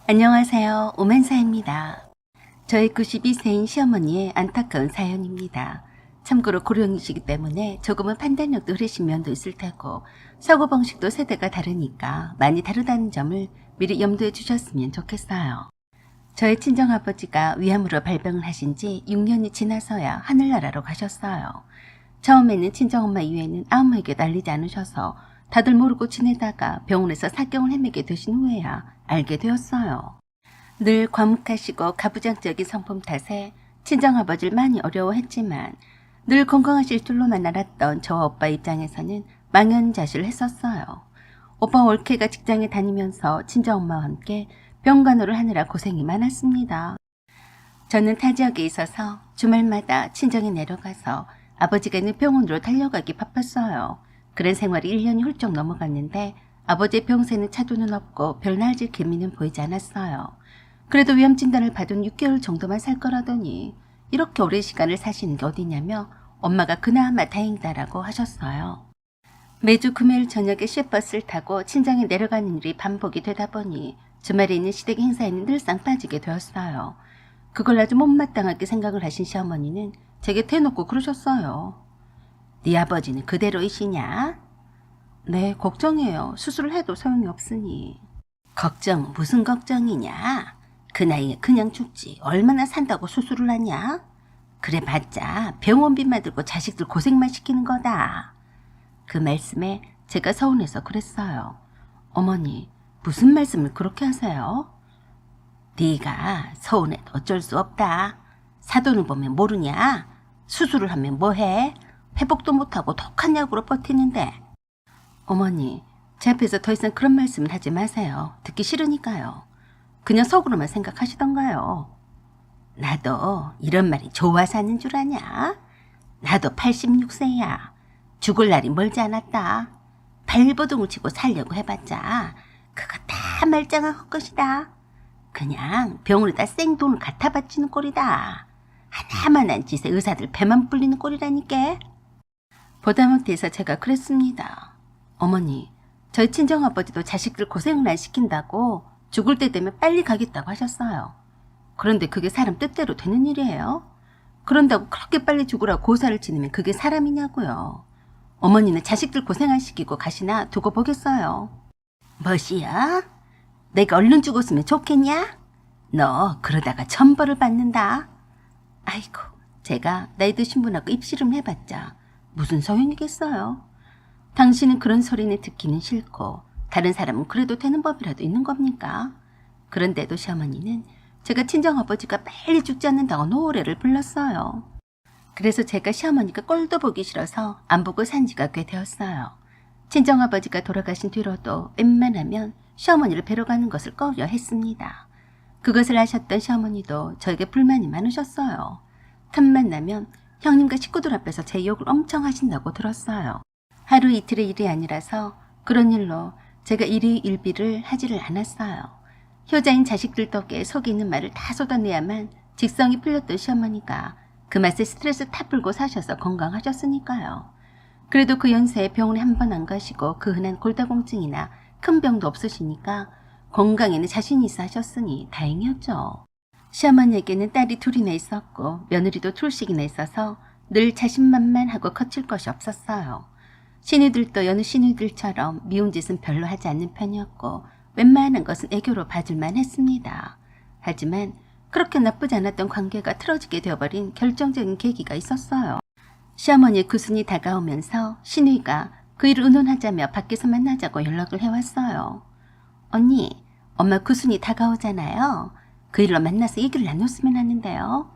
안녕하세요. 오만사입니다. 저희 92세인 시어머니의 안타까운 사연입니다. 참고로 고령이시기 때문에 조금은 판단력도 흐리신 면도 있을 테고 사고방식도 세대가 다르니까 많이 다르다는 점을 미리 염두에 주셨으면 좋겠어요. 저희 친정아버지가 위암으로 발병을 하신 지 6년이 지나서야 하늘나라로 가셨어요. 처음에는 친정엄마 이외에는 아무에게도 알리지 않으셔서 다들 모르고 지내다가 병원에서 사경을 헤매게 되신 후에야 알게 되었어요. 늘 과묵하시고 가부장적인 성품 탓에 친정아버지를 많이 어려워했지만 늘 건강하실 줄로만 알았던 저와 오빠 입장에서는 망연자실을 했었어요. 오빠 올케가 직장에 다니면서 친정엄마와 함께 병간호를 하느라 고생이 많았습니다. 저는 타 지역에 있어서 주말마다 친정에 내려가서 아버지가 있는 병원으로 달려가기 바빴어요. 그런 생활이 1년이 훌쩍 넘어갔는데 아버지의 병세는 차도는 없고 별 나아질 기미는 보이지 않았어요. 그래도 위암 진단을 받은 6개월 정도만 살 거라더니 이렇게 오랜 시간을 사시는 게 어디냐며 엄마가 그나마 다행이다라고 하셨어요. 매주 금요일 저녁에 시외버스를 타고 친정에 내려가는 일이 반복이 되다 보니 주말에 있는 시댁 행사에는 늘상 빠지게 되었어요. 그걸 아주 못마땅하게 생각을 하신 시어머니는 제게 대놓고 그러셨어요. 네 아버지는 그대로이시냐? 네, 걱정해요. 수술을 해도 소용이 없으니. 걱정 무슨 걱정이냐? 그 나이에 그냥 죽지 얼마나 산다고 수술을 하냐? 그래봤자 병원비만 들고 자식들 고생만 시키는 거다. 그 말씀에 제가 서운해서 그랬어요. 어머니, 무슨 말씀을 그렇게 하세요? 네가 서운해도 어쩔 수 없다. 사돈을 보면 모르냐? 수술을 하면 뭐해? 회복도 못하고 독한 약으로 버티는데. 어머니, 제 앞에서 더 이상 그런 말씀을 하지 마세요. 듣기 싫으니까요. 그냥 속으로만 생각하시던가요. 나도 이런 말이 좋아서 하는 줄 아냐? 나도 86세야. 죽을 날이 멀지 않았다. 발버둥을 치고 살려고 해봤자 그거 다 말짱한 헛것이다. 그냥 병원에다 생돈을 갖다 바치는 꼴이다. 하나만한 짓에 의사들 배만 불리는 꼴이라니까. 보다 못해서 제가 그랬습니다. 어머니, 저희 친정아버지도 자식들 고생을 안 시킨다고 죽을 때 되면 빨리 가겠다고 하셨어요. 그런데 그게 사람 뜻대로 되는 일이에요? 그런다고 그렇게 빨리 죽으라고 고사를 지내면 그게 사람이냐고요. 어머니는 자식들 고생 안 시키고 가시나 두고 보겠어요. 뭐시야? 내가 얼른 죽었으면 좋겠냐? 너 그러다가 천벌을 받는다. 아이고, 제가 나이 드신 분하고 입씨름 해봤자 무슨 소용이겠어요. 당신은 그런 소리는 듣기는 싫고 다른 사람은 그래도 되는 법이라도 있는 겁니까? 그런데도 시어머니는 제가 친정아버지가 빨리 죽지 않는다고 노래를 불렀어요. 그래서 제가 시어머니가 꼴도 보기 싫어서 안 보고 산 지가 꽤 되었어요. 친정아버지가 돌아가신 뒤로도 웬만하면 시어머니를 뵈러 가는 것을 꺼려 했습니다. 그것을 아셨던 시어머니도 저에게 불만이 많으셨어요. 틈만 나면 형님과 식구들 앞에서 제 욕을 엄청 하신다고 들었어요. 하루 이틀의 일이 아니라서 그런 일로 제가 일희일비를 하지를 않았어요. 효자인 자식들 덕에 속에 있는 말을 다 쏟아내야만 직성이 풀렸던 시어머니가 그 맛에 스트레스 다 풀고 사셔서 건강하셨으니까요. 그래도 그 연세에 병원에 한 번 안 가시고 그 흔한 골다공증이나 큰 병도 없으시니까 건강에는 자신이 있어 하셨으니 다행이었죠. 시어머니에게는 딸이 둘이나 있었고 며느리도 둘씩이나 있어서 늘 자신만만하고 거칠 것이 없었어요. 시누들도 여느 시누들처럼 미운 짓은 별로 하지 않는 편이었고 웬만한 것은 애교로 봐줄만 했습니다. 하지만 그렇게 나쁘지 않았던 관계가 틀어지게 되어버린 결정적인 계기가 있었어요. 시어머니의 구순이 다가오면서 시누이가 그 일을 의논하자며 밖에서 만나자고 연락을 해왔어요. 언니, 엄마 구순이 다가오잖아요. 그 일로 만나서 얘기를 나눴으면 하는데요.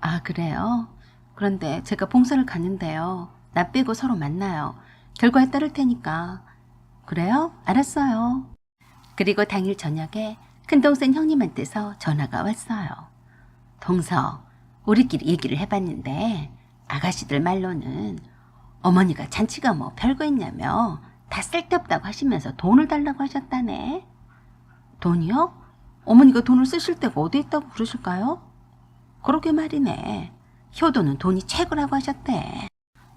아, 그래요? 그런데 제가 봉사를 가는데요. 나 빼고 서로 만나요. 결과에 따를 테니까. 그래요? 알았어요. 그리고 당일 저녁에 큰동생 형님한테서 전화가 왔어요. 동서, 우리끼리 얘기를 해봤는데 아가씨들 말로는 어머니가 잔치가 뭐 별거 있냐며 다 쓸데없다고 하시면서 돈을 달라고 하셨다네. 돈이요? 어머니가 돈을 쓰실 데가 어디 있다고 그러실까요? 그러게 말이네. 효도는 돈이 최고라고 하셨대.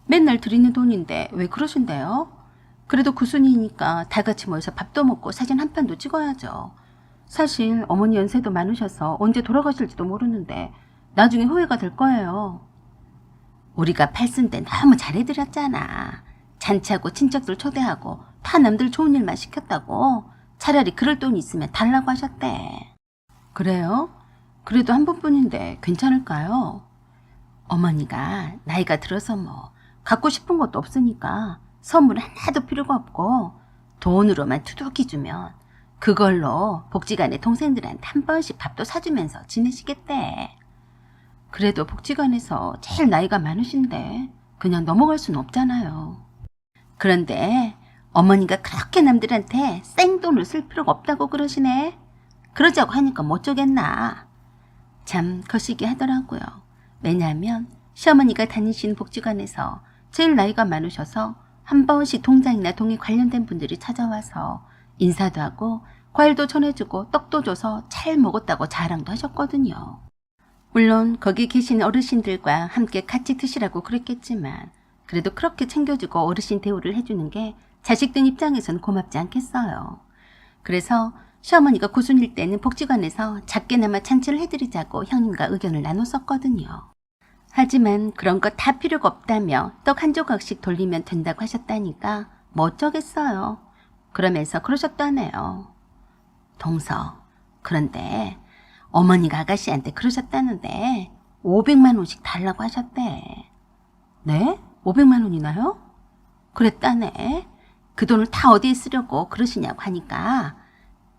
맨날 드리는 돈인데 왜 그러신대요? 그래도 구순이니까 다 같이 모여서 밥도 먹고 사진 한 편도 찍어야죠. 사실 어머니 연세도 많으셔서 언제 돌아가실지도 모르는데 나중에 후회가 될 거예요. 우리가 팔순 때 너무 잘해드렸잖아. 잔치하고 친척들 초대하고 다 남들 좋은 일만 시켰다고. 차라리 그럴 돈 있으면 달라고 하셨대. 그래요? 그래도 한 번뿐인데 괜찮을까요? 어머니가 나이가 들어서 뭐 갖고 싶은 것도 없으니까 선물 하나도 필요가 없고 돈으로만 두둑히 주면 그걸로 복지관의 동생들한테 한 번씩 밥도 사주면서 지내시겠대. 그래도 복지관에서 제일 나이가 많으신데 그냥 넘어갈 수는 없잖아요. 그런데 어머니가 그렇게 남들한테 생돈을 쓸 필요가 없다고 그러시네. 그러자고 하니까 뭐 어쩌겠나. 참 거시기 하더라고요. 왜냐하면 시어머니가 다니신 복지관에서 제일 나이가 많으셔서 한 번씩 동장이나 동에 관련된 분들이 찾아와서 인사도 하고 과일도 전해주고 떡도 줘서 잘 먹었다고 자랑도 하셨거든요. 물론 거기 계신 어르신들과 함께 같이 드시라고 그랬겠지만 그래도 그렇게 챙겨주고 어르신 대우를 해주는 게 자식들 입장에서는 고맙지 않겠어요. 그래서 시어머니가 고순일 때는 복지관에서 작게나마 잔치를 해드리자고 형님과 의견을 나눴었거든요. 하지만 그런 거 다 필요가 없다며 떡 한 조각씩 돌리면 된다고 하셨다니까 뭐 어쩌겠어요. 그러면서 그러셨다네요. 동서, 그런데 어머니가 아가씨한테 그러셨다는데 500만 원씩 달라고 하셨대. 네? 500만 원이나요? 그랬다네. 그 돈을 다 어디에 쓰려고 그러시냐고 하니까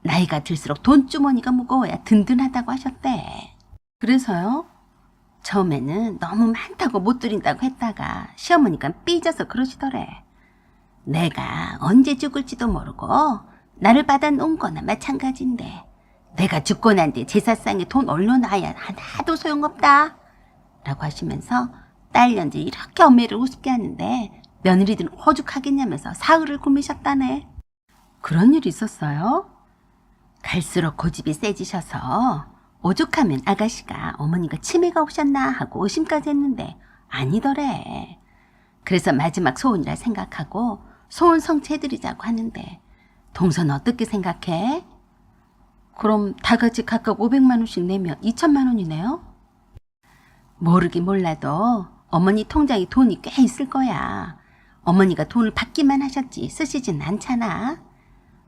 나이가 들수록 돈주머니가 무거워야 든든하다고 하셨대. 그래서요? 처음에는 너무 많다고 못 드린다고 했다가 시어머니가 삐져서 그러시더래. 내가 언제 죽을지도 모르고 나를 받아놓은 거나 마찬가지인데 내가 죽고 난 뒤 제사상에 돈 올려놔야 하나도 소용없다 라고 하시면서 딸년들 이렇게 엄매를 우습게 하는데 며느리들은 오죽하겠냐면서 사흘을 굶으셨다네. 그런 일이 있었어요? 갈수록 고집이 세지셔서 오죽하면 아가씨가 어머니가 치매가 오셨나 하고 의심까지 했는데 아니더래. 그래서 마지막 소원이라 생각하고 소원 성취해드리자고 하는데 동서는 어떻게 생각해? 그럼 다 같이 각각 500만 원씩 내면 2천만 원이네요? 모르긴 몰라도 어머니 통장에 돈이 꽤 있을 거야. 어머니가 돈을 받기만 하셨지 쓰시진 않잖아.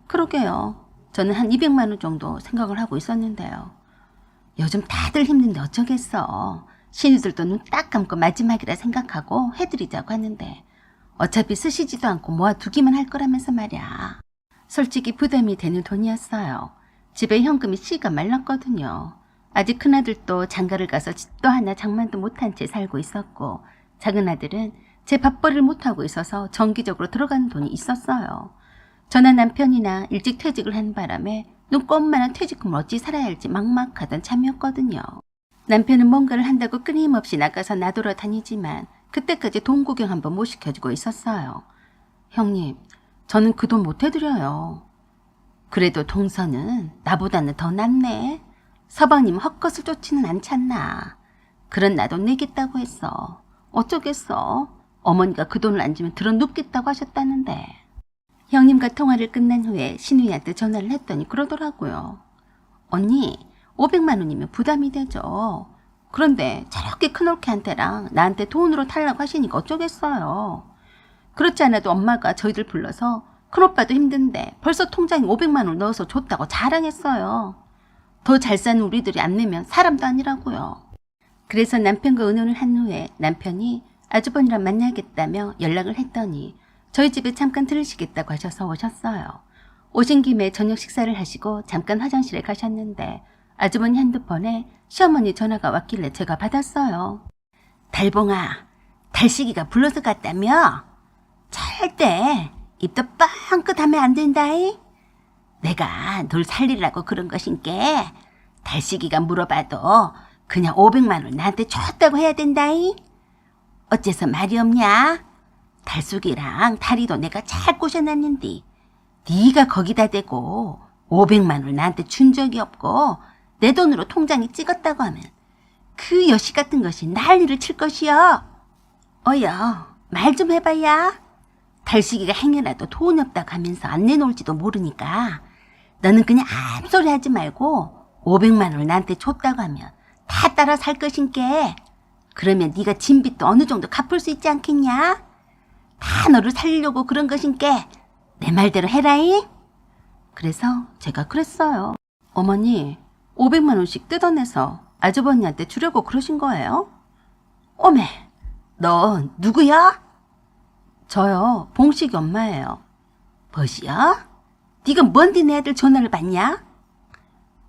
그러게요. 저는 한 200만 원 정도 생각을 하고 있었는데요. 요즘 다들 힘든데 어쩌겠어. 신우들도 눈 딱 감고 마지막이라 생각하고 해드리자고 하는데 어차피 쓰시지도 않고 모아두기만 할 거라면서 말이야. 솔직히 부담이 되는 돈이었어요. 집에 현금이 씨가 말랐거든요. 아직 큰아들도 장가를 가서 집도 하나 장만도 못한 채 살고 있었고 작은아들은 제 밥벌이를 못하고 있어서 정기적으로 들어가는 돈이 있었어요. 저나 남편이나 일찍 퇴직을 한 바람에 눈꼽만한 퇴직금을 어찌 살아야 할지 막막하던 참이었거든요. 남편은 뭔가를 한다고 끊임없이 나가서 나돌아다니지만 그때까지 돈 구경 한번 못 시켜주고 있었어요. 형님, 저는 그 돈 못 해드려요. 그래도 동서는 나보다는 더 낫네. 서방님 헛것을 쫓지는 않잖나. 그런 나도 내겠다고 했어. 어쩌겠어. 어머니가 그 돈을 안 주면 들어눕겠다고 하셨다는데. 형님과 통화를 끝난 후에 신우이한테 전화를 했더니 그러더라고요. 언니, 500만 원이면 부담이 되죠. 그런데 저렇게 큰올케한테랑 나한테 돈으로 달라고 하시니까 어쩌겠어요. 그렇지 않아도 엄마가 저희들 불러서 큰오빠도 힘든데 벌써 통장에 500만 원 넣어서 줬다고 자랑했어요. 더 잘 사는 우리들이 안 내면 사람도 아니라고요. 그래서 남편과 의논을 한 후에 남편이 아주버니랑 만나겠다며 연락을 했더니 저희 집에 잠깐 들으시겠다고 하셔서 오셨어요. 오신 김에 저녁 식사를 하시고 잠깐 화장실에 가셨는데 아주머니 핸드폰에 시어머니 전화가 왔길래 제가 받았어요. 달봉아, 달식이가 불러서 갔다며? 절대 입도 뻥끗 하면 안 된다이. 내가 널 살리라고 그런 것인께 달식이가 물어봐도 그냥 500만 원 나한테 줬다고 해야 된다이. 어째서 말이 없냐? 달숙이랑 다리도 내가 잘 꼬셔놨는데 네가 거기다 대고 500만 원 나한테 준 적이 없고 내 돈으로 통장에 찍었다고 하면 그 여시 같은 것이 난리를 칠 것이여. 어여, 말 좀 해봐야. 달식이가 행여라도 돈이 없다고 하면서 안 내놓을지도 모르니까 너는 그냥 아무 소리 하지 말고 500만 원을 나한테 줬다고 하면 다 따라 살 것인께. 그러면 네가 진 빚도 어느 정도 갚을 수 있지 않겠냐? 다 너를 살리려고 그런 것인께 내 말대로 해라잉. 그래서 제가 그랬어요. 어머니, 500만 원씩 뜯어내서 아주버니한테 주려고 그러신 거예요? 어메, 너 누구야? 저요, 봉식이 엄마예요. 뭐시야? 네가 뭔데 내 아들 전화를 받냐?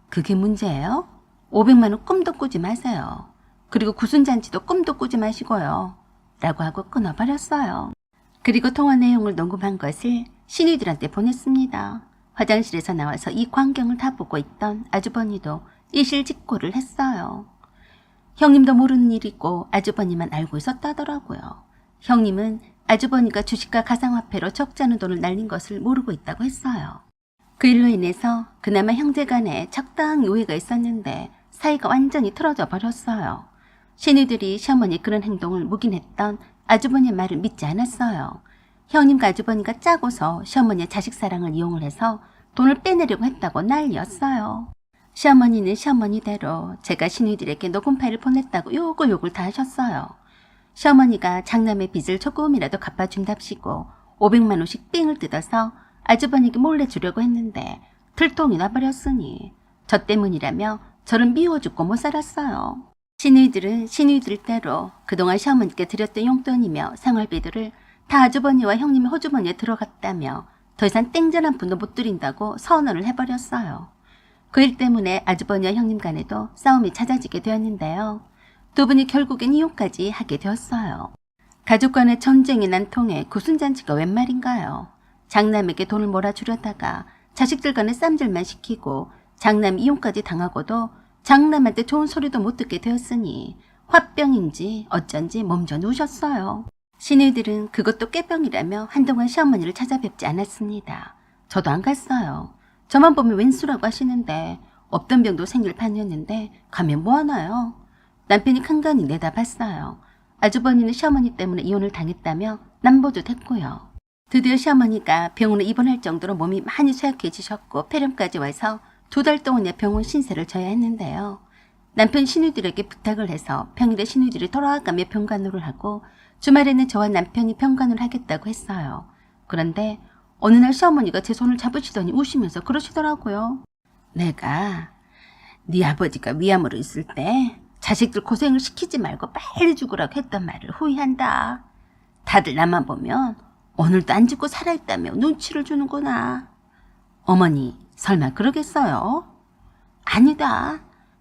그게 문제예요. 500만 원 꿈도 꾸지 마세요. 그리고 구순잔치도 꿈도 꾸지 마시고요. 라고 하고 끊어버렸어요. 그리고 통화 내용을 녹음한 것을 신우들한테 보냈습니다. 화장실에서 나와서 이 광경을 다 보고 있던 아주버니도 일실직고를 했어요. 형님도 모르는 일이고 아주버니만 알고 있었다더라고요. 형님은 아주버니가 주식과 가상화폐로 적지 않은 돈을 날린 것을 모르고 있다고 했어요. 그 일로 인해서 그나마 형제간에 적당히 오해가 있었는데 사이가 완전히 틀어져 버렸어요. 신우들이 시어머니 그런 행동을 묵인했던 아주버니의 말을 믿지 않았어요. 형님과 아주버니가 짜고서 시어머니의 자식 사랑을 이용을 해서 돈을 빼내려고 했다고 난리였어요. 시어머니는 시어머니대로 제가 신우들에게 녹음 파일을 보냈다고 욕을 다 하셨어요. 시어머니가 장남의 빚을 조금이라도 갚아준답시고 500만 원씩 삥을 뜯어서 아주버니에게 몰래 주려고 했는데 들통이 나버렸으니 저 때문이라며 저를 미워 죽고 못 살았어요. 신우이들은 신우이들대로 그동안 시어머니께 드렸던 용돈이며 생활비들을 다 아주버니와 형님의 호주머니에 들어갔다며 더 이상 땡전 한 푼도 못 드린다고 선언을 해버렸어요. 그 일 때문에 아주버니와 형님 간에도 싸움이 잦아지게 되었는데요. 두 분이 결국엔 이혼까지 하게 되었어요. 가족 간의 전쟁이 난 통에 구순잔치가 웬 말인가요? 장남에게 돈을 몰아주려다가 자식들 간에 쌈질만 시키고 장남 이혼까지 당하고도 장남한테 좋은 소리도 못 듣게 되었으니 화병인지 어쩐지 몸져 누우셨어요. 시누이들은 그것도 꾀병이라며 한동안 시어머니를 찾아뵙지 않았습니다. 저도 안 갔어요. 저만 보면 웬수라고 하시는데 없던 병도 생길 판이었는데 가면 뭐하나요? 남편이 간간히 내다봤어요. 아주버니는 시어머니 때문에 이혼을 당했다며 남보도 됐고요. 드디어 시어머니가 병원에 입원할 정도로 몸이 많이 쇠약해지셨고 폐렴까지 와서 2달 동안의 병원 신세를 져야 했는데요. 남편 시누이들에게 부탁을 해서 평일에 시누이들이 돌아가며 병간호를 하고 주말에는 저와 남편이 병간호를 하겠다고 했어요. 그런데 어느 날 시어머니가 제 손을 잡으시더니 우시면서 그러시더라고요. 내가 네 아버지가 위암으로 있을 때 자식들 고생을 시키지 말고 빨리 죽으라고 했던 말을 후회한다. 다들 나만 보면 오늘도 안 죽고 살아있다며 눈치를 주는구나. 어머니 설마 그러겠어요? 아니다.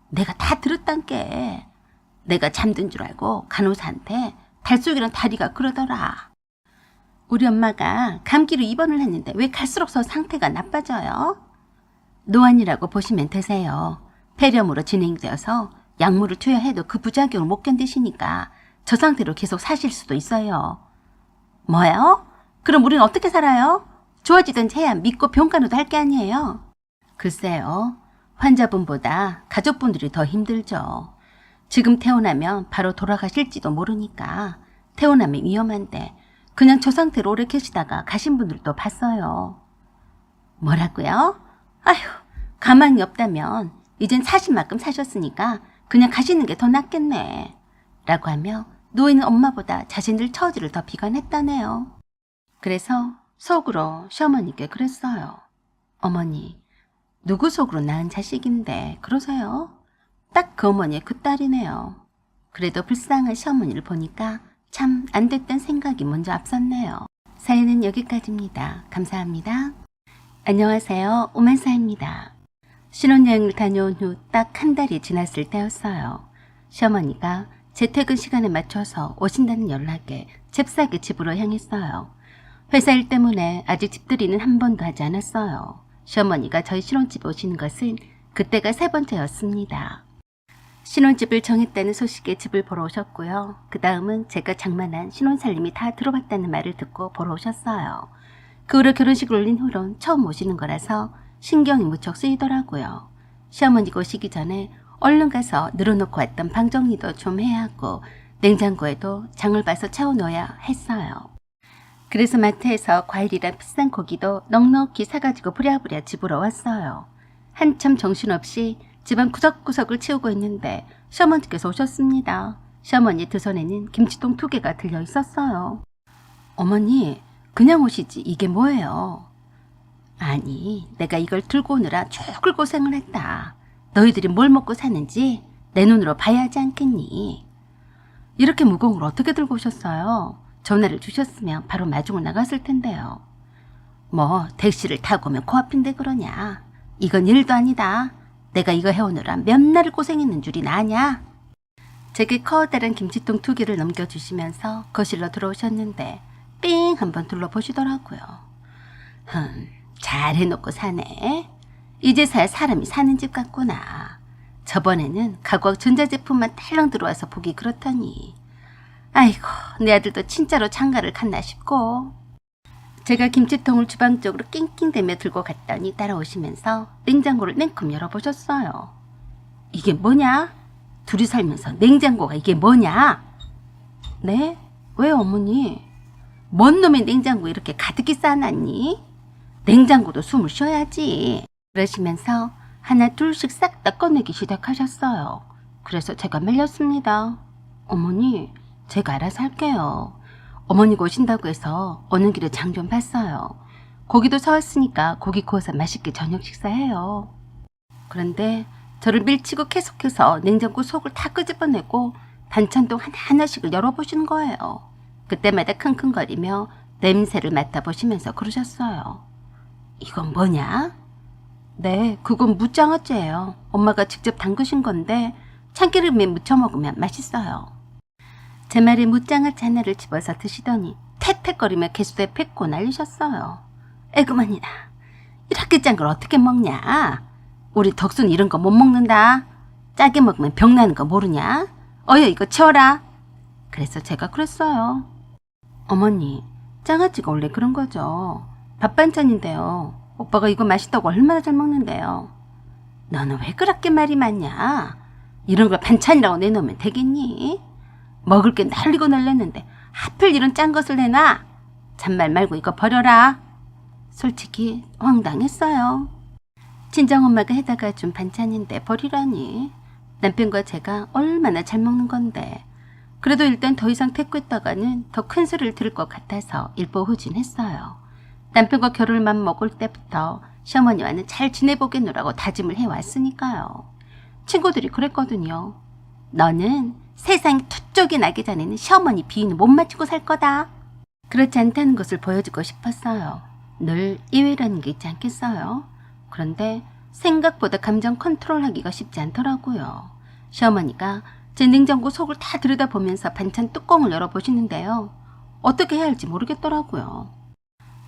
내가 다 들었단께. 내가 잠든 줄 알고 간호사한테 달속이란 다리가 그러더라. 우리 엄마가 감기로 입원을 했는데 왜 갈수록 더 상태가 나빠져요? 노안이라고 보시면 되세요. 폐렴으로 진행되어서 약물을 투여해도 그 부작용을 못 견디시니까 저 상태로 계속 사실 수도 있어요. 뭐요? 그럼 우리는 어떻게 살아요? 좋아지든지 해야 믿고 병간호도 할 게 아니에요. 글쎄요. 환자분보다 가족분들이 더 힘들죠. 지금 태어나면 바로 돌아가실지도 모르니까 태어나면 위험한데 그냥 저 상태로 오래 계시다가 가신 분들도 봤어요. 뭐라고요? 아휴, 가망이 없다면 이젠 사실 만큼 사셨으니까 그냥 가시는 게 더 낫겠네. 라고 하며 누워있는 엄마보다 자신들 처지를 더 비관했다네요. 그래서 속으로 시어머니께 그랬어요. 어머니, 누구 속으로 낳은 자식인데 그러세요? 딱 그 어머니의 그 딸이네요. 그래도 불쌍한 시어머니를 보니까 참 안 됐던 생각이 먼저 앞섰네요. 사연은 여기까지입니다. 감사합니다. 안녕하세요. 오만사입니다. 신혼여행을 다녀온 후 딱 한 달이 지났을 때였어요. 시어머니가 재퇴근 시간에 맞춰서 오신다는 연락에 잽싸게 집으로 향했어요. 회사 일 때문에 아직 집들이는 한 번도 하지 않았어요. 시어머니가 저희 신혼집에 오시는 것은 그때가 3번째였습니다. 신혼집을 정했다는 소식에 집을 보러 오셨고요. 그 다음은 제가 장만한 신혼살림이 다 들어봤다는 말을 듣고 보러 오셨어요. 그 후로 결혼식을 올린 후론 처음 오시는 거라서 신경이 무척 쓰이더라고요. 시어머니가 오시기 전에 얼른 가서 늘어놓고 왔던 방 정리도 좀 해야 하고 냉장고에도 장을 봐서 채워넣어야 했어요. 그래서 마트에서 과일이랑 비싼 고기도 넉넉히 사가지고 부랴부랴 집으로 왔어요. 한참 정신없이 집안 구석구석을 치우고 있는데 시어머니께서 오셨습니다. 시어머니 두 손에는 김치통 2개가 들려 있었어요. 어머니, 그냥 오시지 이게 뭐예요? 아니, 내가 이걸 들고 오느라 죽을 고생을 했다. 너희들이 뭘 먹고 사는지 내 눈으로 봐야 하지 않겠니? 이렇게 무거운 걸 어떻게 들고 오셨어요? 전화를 주셨으면 바로 마중을 나갔을 텐데요. 뭐 택시를 타고 오면 코앞인데 그러냐. 이건 일도 아니다. 내가 이거 해오느라 몇 날을 고생했는 줄이 나냐. 제게 커다란 김치통 2개를 넘겨주시면서 거실로 들어오셨는데 삥 한번 둘러보시더라고요. 잘 해놓고 사네. 이제서야 사람이 사는 집 같구나. 저번에는 가구와 전자제품만 딸랑 들어와서 보기 그렇더니. 아이고, 내 아들도 진짜로 장가를 갔나 싶고. 제가 김치통을 주방 쪽으로 낑낑대며 들고 갔더니 따라오시면서 냉장고를 냉큼 열어보셨어요. 이게 뭐냐? 둘이 살면서 냉장고가 이게 뭐냐? 네? 왜 어머니? 뭔 놈의 냉장고 이렇게 가득히 쌓아놨니? 냉장고도 숨을 쉬어야지. 그러시면서 하나 둘씩 싹 다 꺼내기 시작하셨어요. 그래서 제가 말렸습니다. 어머니, 제가 알아서 할게요. 어머니가 오신다고 해서 오는 길에 장 좀 봤어요. 고기도 사왔으니까 고기 구워서 맛있게 저녁 식사해요. 그런데 저를 밀치고 계속해서 냉장고 속을 다 끄집어내고 반찬통 하나하나씩을 열어보시는 거예요. 그때마다 킁킁거리며 냄새를 맡아보시면서 그러셨어요. 이건 뭐냐? 네, 그건 무장어째예요. 엄마가 직접 담그신 건데 참기름에 무쳐 먹으면 맛있어요. 제 말에 무장어째 하나를 집어서 드시더니 텟텟거리며 개수대에 뱉고 난리셨어요. 에그머니나, 이렇게 짠 걸 어떻게 먹냐? 우리 덕순이 이런 거 못 먹는다. 짜게 먹으면 병 나는 거 모르냐? 어여 이거 치워라. 그래서 제가 그랬어요. 어머니, 장아찌가 원래 그런 거죠. 밥 반찬인데요. 오빠가 이거 맛있다고 얼마나 잘 먹는데요. 너는 왜 그렇게 말이 많냐? 이런 걸 반찬이라고 내놓으면 되겠니? 먹을 게 날리고 날렸는데 하필 이런 짠 것을 내놔. 잔말 말고 이거 버려라. 솔직히 황당했어요. 친정엄마가 해다가 준 반찬인데 버리라니. 남편과 제가 얼마나 잘 먹는 건데. 그래도 일단 더 이상 태꾸했다가는 더 큰 소리를 들을 것 같아서 일보 후진했어요. 남편과 결혼만 먹을 때부터 시어머니와는 잘 지내보겠노라고 다짐을 해왔으니까요. 친구들이 그랬거든요. 너는 세상이 투쪽이 나기 전에는 시어머니 비위는 못 맞추고 살 거다. 그렇지 않다는 것을 보여주고 싶었어요. 늘 이외라는 게 있지 않겠어요? 그런데 생각보다 감정 컨트롤하기가 쉽지 않더라고요. 시어머니가 제 냉장고 속을 다 들여다보면서 반찬 뚜껑을 열어보시는데요. 어떻게 해야 할지 모르겠더라고요.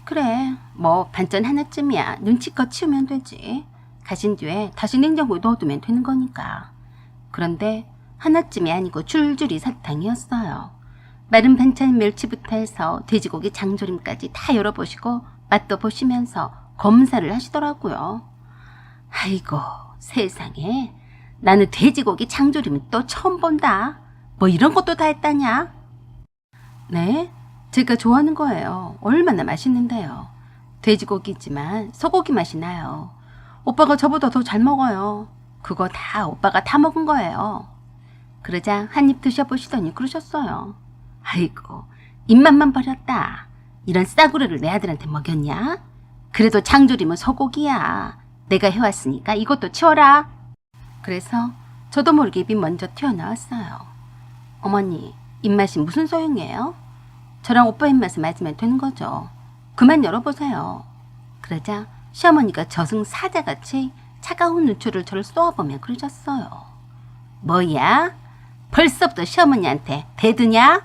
그래, 뭐 반찬 하나쯤이야 눈치껏 치우면 되지. 가신 뒤에 다시 냉장고에 넣어두면 되는 거니까. 그런데 하나쯤이 아니고 줄줄이 사탕이었어요. 마른 반찬 멸치부터 해서 돼지고기 장조림까지 다 열어보시고 맛도 보시면서 검사를 하시더라고요. 아이고 세상에, 나는 돼지고기 장조림은 또 처음 본다. 뭐 이런 것도 다 했다냐? 네, 제가 좋아하는 거예요. 얼마나 맛있는데요. 돼지고기지만 소고기 맛이 나요. 오빠가 저보다 더 잘 먹어요. 그거 다 오빠가 다 먹은 거예요. 그러자 한 입 드셔보시더니 그러셨어요. 아이고, 입맛만 버렸다. 이런 싸구려를 내 아들한테 먹였냐? 그래도 장조림은 소고기야. 내가 해왔으니까 이것도 치워라. 그래서 저도 모르게 입이 먼저 튀어나왔어요. 어머니, 입맛이 무슨 소용이에요? 저랑 오빠 입맛에 맞으면 되는 거죠. 그만 열어보세요. 그러자 시어머니가 저승사자같이 차가운 눈초를 저를 쏘아보며 그러셨어요. 뭐야? 벌써부터 시어머니한테 대드냐?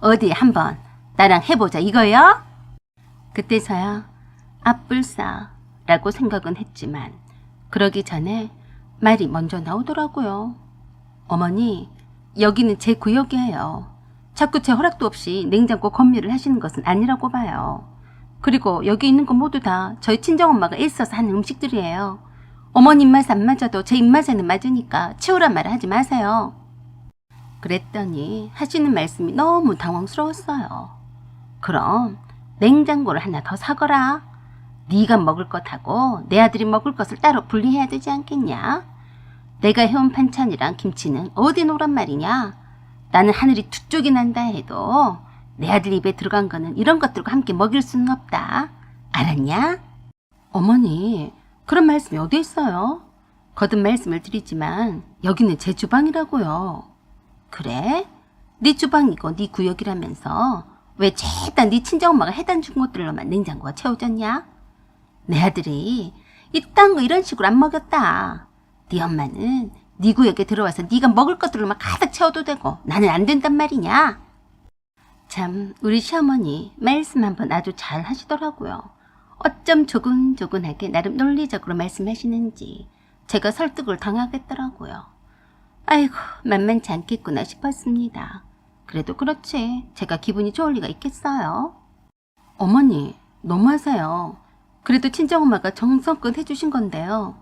어디 한번 나랑 해보자 이거요? 그때서야 앞불싸라고 생각은 했지만 그러기 전에 말이 먼저 나오더라고요. 어머니, 여기는 제 구역이에요. 자꾸 제 허락도 없이 냉장고 검열을 하시는 것은 아니라고 봐요. 그리고 여기 있는 거 모두 다 저희 친정엄마가 애써서 하는 음식들이에요. 어머니 입맛 안 맞아도 제 입맛에는 맞으니까 치우란 말을 하지 마세요. 그랬더니 하시는 말씀이 너무 당황스러웠어요. 그럼 냉장고를 하나 더 사거라. 네가 먹을 것하고 내 아들이 먹을 것을 따로 분리해야 되지 않겠냐? 내가 해온 반찬이랑 김치는 어디 놓으란 말이냐? 나는 하늘이 두 쪽이 난다 해도 내 아들 입에 들어간 거는 이런 것들과 함께 먹일 수는 없다. 알았냐? 어머니, 그런 말씀이 어디 있어요? 거듭 말씀을 드리지만 여기는 제 주방이라고요. 그래? 네 주방이고 네 구역이라면서 왜 죄다 네 친정엄마가 해다 준 것들로만 냉장고가 채워졌냐? 내 아들이 이딴 거 이런 식으로 안 먹였다. 네 엄마는 네 구역에 들어와서 네가 먹을 것들로만 가득 채워도 되고 나는 안 된단 말이냐? 참 우리 시어머니 말씀 한번 아주 잘 하시더라고요. 어쩜 조근조근하게 나름 논리적으로 말씀하시는지 제가 설득을 당하겠더라고요. 아이고 만만치 않겠구나 싶었습니다. 그래도 그렇지 제가 기분이 좋을 리가 있겠어요. 어머니 너무하세요. 그래도 친정엄마가 정성껏 해주신 건데요.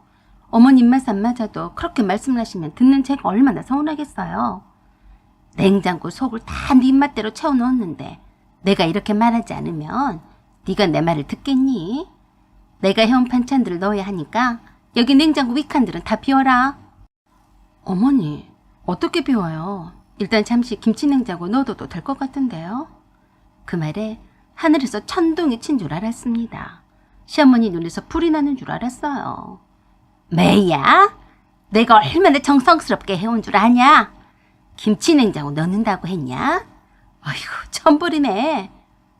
어머니 입맛 안 맞아도 그렇게 말씀을 하시면 듣는 제가 얼마나 서운하겠어요. 냉장고 속을 다 네 입맛대로 채워놓았는데 내가 이렇게 말하지 않으면 네가 내 말을 듣겠니? 내가 해온 반찬들을 넣어야 하니까 여기 냉장고 윗칸들은 다 비워라. 어머니 어떻게 비워요? 일단 잠시 김치냉장고에 넣어둬도 될 것 같은데요. 그 말에 하늘에서 천둥이 친 줄 알았습니다. 시어머니 눈에서 불이 나는 줄 알았어요. 매야? 내가 얼마나 정성스럽게 해온 줄 아냐? 김치냉장고 넣는다고 했냐? 아이고 천불이네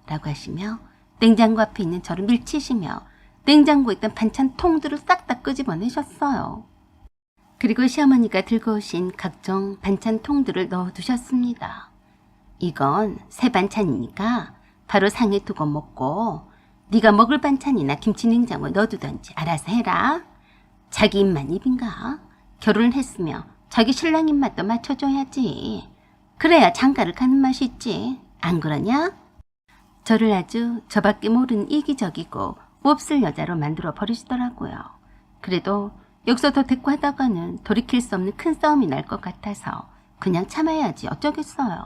라고 하시며 냉장고 앞에 있는 저를 밀치시며 냉장고에 있던 반찬 통들을 싹 다 끄집어내셨어요. 그리고 시어머니가 들고 오신 각종 반찬 통들을 넣어두셨습니다. 이건 새 반찬이니까 바로 상에 두고 먹고 네가 먹을 반찬이나 김치냉장고에 넣어두던지 알아서 해라. 자기 입만 입인가? 결혼을 했으며 자기 신랑 입맛도 맞춰줘야지. 그래야 장가를 가는 맛이 있지. 안 그러냐? 저를 아주 저밖에 모르는 이기적이고 몹쓸 여자로 만들어 버리시더라고요. 그래도 여기서 더 대꾸하다가는 돌이킬 수 없는 큰 싸움이 날 것 같아서 그냥 참아야지 어쩌겠어요.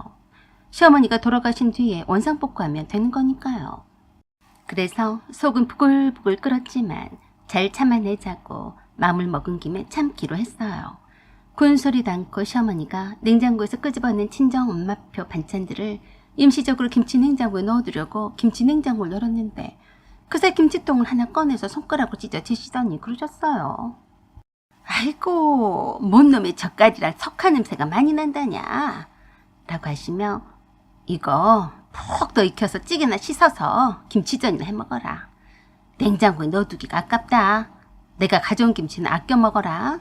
시어머니가 돌아가신 뒤에 원상복구하면 되는 거니까요. 그래서 속은 부글부글 끓었지만 잘 참아내자고 마음을 먹은 김에 참기로 했어요. 군소리도 않고 시어머니가 냉장고에서 끄집어낸 친정엄마표 반찬들을 임시적으로 김치냉장고에 넣어두려고 김치냉장고를 열었는데 그새 김치통을 하나 꺼내서 손가락으로 찢어 드시더니 그러셨어요. 아이고 뭔 놈의 젓갈이라 석화 냄새가 많이 난다냐 라고 하시며 이거 푹 더 익혀서 찌개나 씻어서 김치전이나 해먹어라. 냉장고에 넣어두기가 아깝다. 내가 가져온 김치는 아껴 먹어라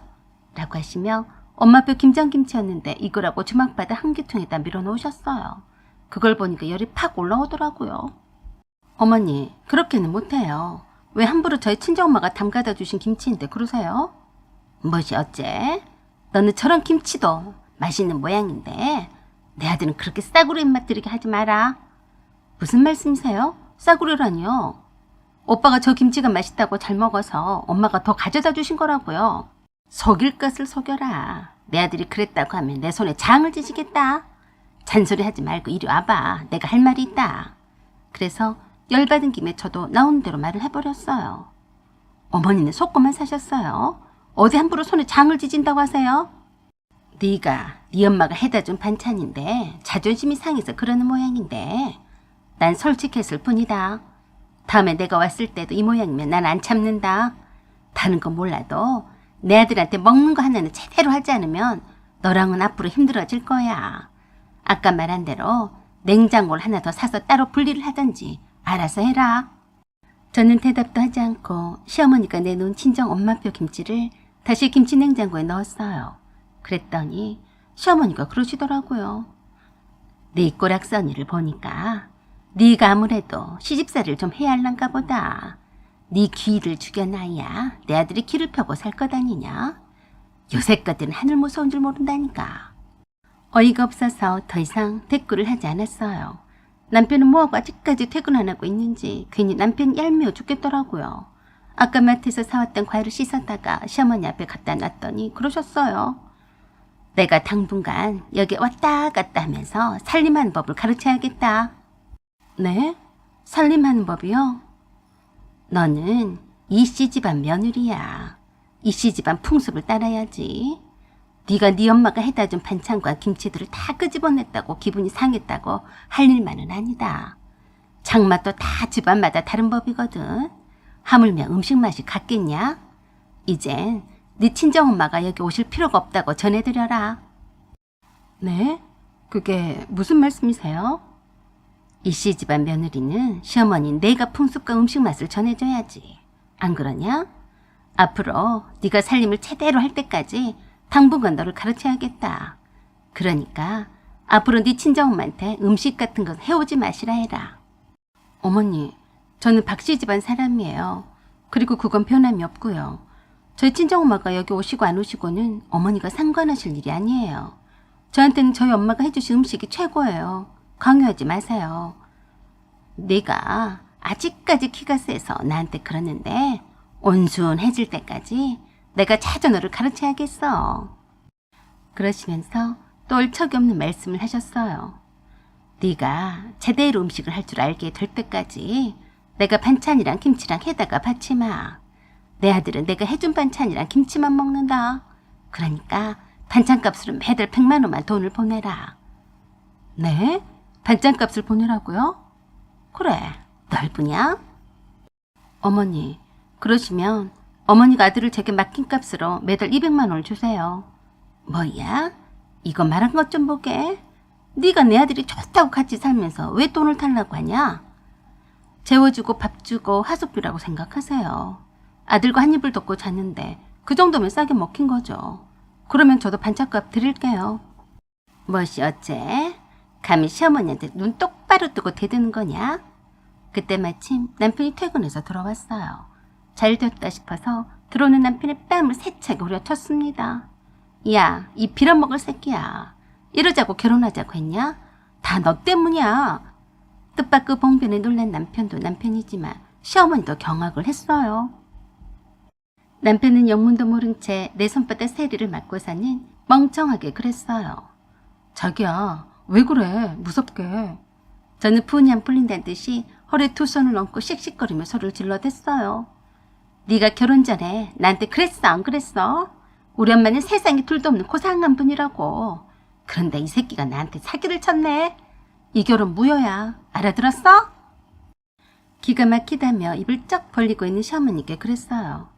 라고 하시며 엄마표 김장김치였는데 이거라고 주막바닥 한 귀통에다 밀어놓으셨어요. 그걸 보니까 열이 팍 올라오더라고요. 어머니 그렇게는 못해요. 왜 함부로 저희 친정엄마가 담가다 주신 김치인데 그러세요? 뭐지 어째? 너는 저런 김치도 맛있는 모양인데 내 아들은 그렇게 싸구려 입맛 들이게 하지 마라. 무슨 말씀이세요? 싸구려라니요. 오빠가 저 김치가 맛있다고 잘 먹어서 엄마가 더 가져다 주신 거라고요. 속일 것을 속여라. 내 아들이 그랬다고 하면 내 손에 장을 찢으겠다. 잔소리 하지 말고 이리 와봐. 내가 할 말이 있다. 그래서 열받은 김에 저도 나오는 대로 말을 해버렸어요. 어머니는 속고만 사셨어요. 어디 함부로 손에 장을 찢은다고 하세요? 네가 네 엄마가 해다 준 반찬인데 자존심이 상해서 그러는 모양인데 난 솔직했을 뿐이다. 다음에 내가 왔을 때도 이 모양이면 난 안 참는다. 다른 건 몰라도 내 아들한테 먹는 거 하나는 제대로 하지 않으면 너랑은 앞으로 힘들어질 거야. 아까 말한 대로 냉장고를 하나 더 사서 따로 분리를 하든지 알아서 해라. 저는 대답도 하지 않고 시어머니가 내놓은 친정 엄마표 김치를 다시 김치냉장고에 넣었어요. 그랬더니 시어머니가 그러시더라고요. 네 꼬락서니를 보니까 네가 아무래도 시집살이를 좀 해야 할란가 보다. 네 귀를 죽여놔야 내 아들이 길을 펴고 살 거다니냐. 요새 것들은 하늘 무서운 줄 모른다니까. 어이가 없어서 더 이상 대꾸를 하지 않았어요. 남편은 뭐하고 아직까지 퇴근 안 하고 있는지 괜히 남편이 얄미워 죽겠더라고요. 아까 마트에서 사왔던 과일을 씻었다가 시어머니 앞에 갖다 놨더니 그러셨어요. 내가 당분간 여기 왔다 갔다 하면서 살림하는 법을 가르쳐야겠다. 네? 살림하는 법이요? 너는 이씨 집안 며느리야. 이씨 집안 풍습을 따라야지. 네가 네 엄마가 해다 준 반찬과 김치들을 다 끄집어냈다고 기분이 상했다고 할 일만은 아니다. 장맛도 다 집안마다 다른 법이거든. 하물며 음식 맛이 같겠냐? 이젠 네 친정엄마가 여기 오실 필요가 없다고 전해드려라. 네? 그게 무슨 말씀이세요? 이씨 집안 며느리는 시어머니 내가 풍습과 음식 맛을 전해줘야지. 안 그러냐? 앞으로 네가 살림을 제대로 할 때까지 당분간 너를 가르쳐야겠다. 그러니까 앞으로 네 친정엄마한테 음식 같은 건 해오지 마시라 해라. 어머니, 저는 박씨 집안 사람이에요. 그리고 그건 변함이 없고요. 저희 친정엄마가 여기 오시고 안 오시고는 어머니가 상관하실 일이 아니에요. 저한테는 저희 엄마가 해주신 음식이 최고예요. 강요하지 마세요. 네가 아직까지 키가 세서 나한테 그러는데 온순해질 때까지 내가 자주 너를 가르쳐야겠어. 그러시면서 또 얼척이 없는 말씀을 하셨어요. 네가 제대로 음식을 할 줄 알게 될 때까지 내가 반찬이랑 김치랑 해다가 받지 마. 내 아들은 내가 해준 반찬이랑 김치만 먹는다. 그러니까 반찬값으로 매달 100만 원만 돈을 보내라. 네? 반찬값을 보내라고요? 그래, 넓으냐? 어머니, 그러시면 어머니가 아들을 제게 맡긴 값으로 매달 200만 원을 주세요. 뭐야? 이거 말한 것 좀 보게. 네가 내 아들이 좋다고 같이 살면서 왜 돈을 달라고 하냐? 재워주고 밥 주고 하숙비라고 생각하세요. 아들과 한 입을 덮고 잤는데 그 정도면 싸게 먹힌 거죠. 그러면 저도 반찬값 드릴게요. 뭐시 어째? 감히 시어머니한테 눈 똑바로 뜨고 대드는 거냐? 그때 마침 남편이 퇴근해서 돌아왔어요. 잘 됐다 싶어서 들어오는 남편의 뺨을 세차게 후려쳤습니다. 야, 이 빌어먹을 새끼야. 이러자고 결혼하자고 했냐? 다 너 때문이야. 뜻밖의 봉변에 놀란 남편도 남편이지만 시어머니도 경악을 했어요. 남편은 영문도 모른 채 내 손바닥 세리를 맞고서는 멍청하게 그랬어요. 자기야, 왜 그래? 무섭게. 저는 푼이 안 풀린다는 듯이 허리에 두 손을 얹고 씩씩거리며 소리를 질러댔어요. 네가 결혼 전에 나한테 그랬어 안 그랬어? 우리 엄마는 세상에 둘도 없는 고상한 분이라고. 그런데 이 새끼가 나한테 사기를 쳤네. 이 결혼 무효야. 알아들었어? 기가 막히다며 입을 쩍 벌리고 있는 시어머니께 그랬어요.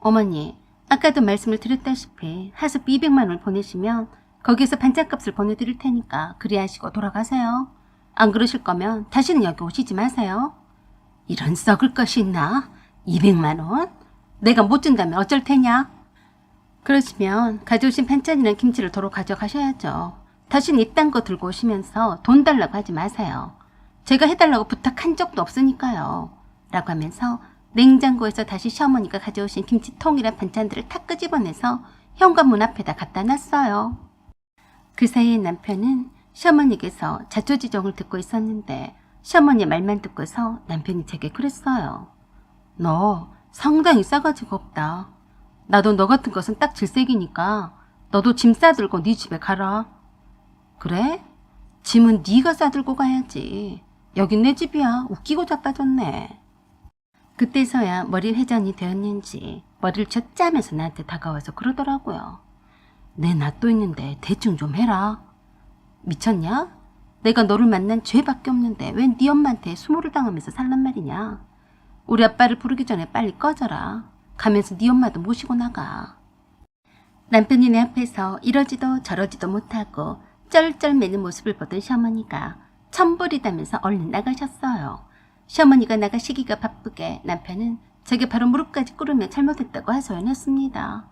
어머니, 아까도 말씀을 드렸다시피 하숙비 200만 원을 보내시면 거기에서 반찬값을 보내드릴 테니까 그리 하시고 돌아가세요. 안 그러실 거면 다시는 여기 오시지 마세요. 이런 썩을 것이 있나? 200만 원? 내가 못 준다면 어쩔 테냐? 그러시면 가져오신 반찬이랑 김치를 도로 가져가셔야죠. 다시는 이딴 거 들고 오시면서 돈 달라고 하지 마세요. 제가 해달라고 부탁한 적도 없으니까요. 라고 하면서 냉장고에서 다시 시어머니가 가져오신 김치통이랑 반찬들을 탁 끄집어내서 현관문 앞에다 갖다 놨어요. 그 사이에 남편은 시어머니께서 자초지종을 듣고 있었는데 시어머니 말만 듣고서 남편이 제게 그랬어요. 너 상당히 싸가지가 없다. 나도 너 같은 것은 딱 질색이니까 너도 짐 싸들고 네 집에 가라. 그래? 짐은 네가 싸들고 가야지. 여긴 내 집이야. 웃기고 자빠졌네. 그때서야 머리 회전이 되었는지 머리를 젖짜면서 나한테 다가와서 그러더라고요. 내 낯도 있는데 대충 좀 해라. 미쳤냐? 내가 너를 만난 죄밖에 없는데 왜 네 엄마한테 수모를 당하면서 살란 말이냐? 우리 아빠를 부르기 전에 빨리 꺼져라. 가면서 네 엄마도 모시고 나가. 남편이 내 앞에서 이러지도 저러지도 못하고 쩔쩔매는 모습을 보던 시어머니가 천불이다면서 얼른 나가셨어요. 시어머니가 나가시기가 바쁘게 남편은 제게 바로 무릎까지 꿇으며 잘못했다고 하소연했습니다.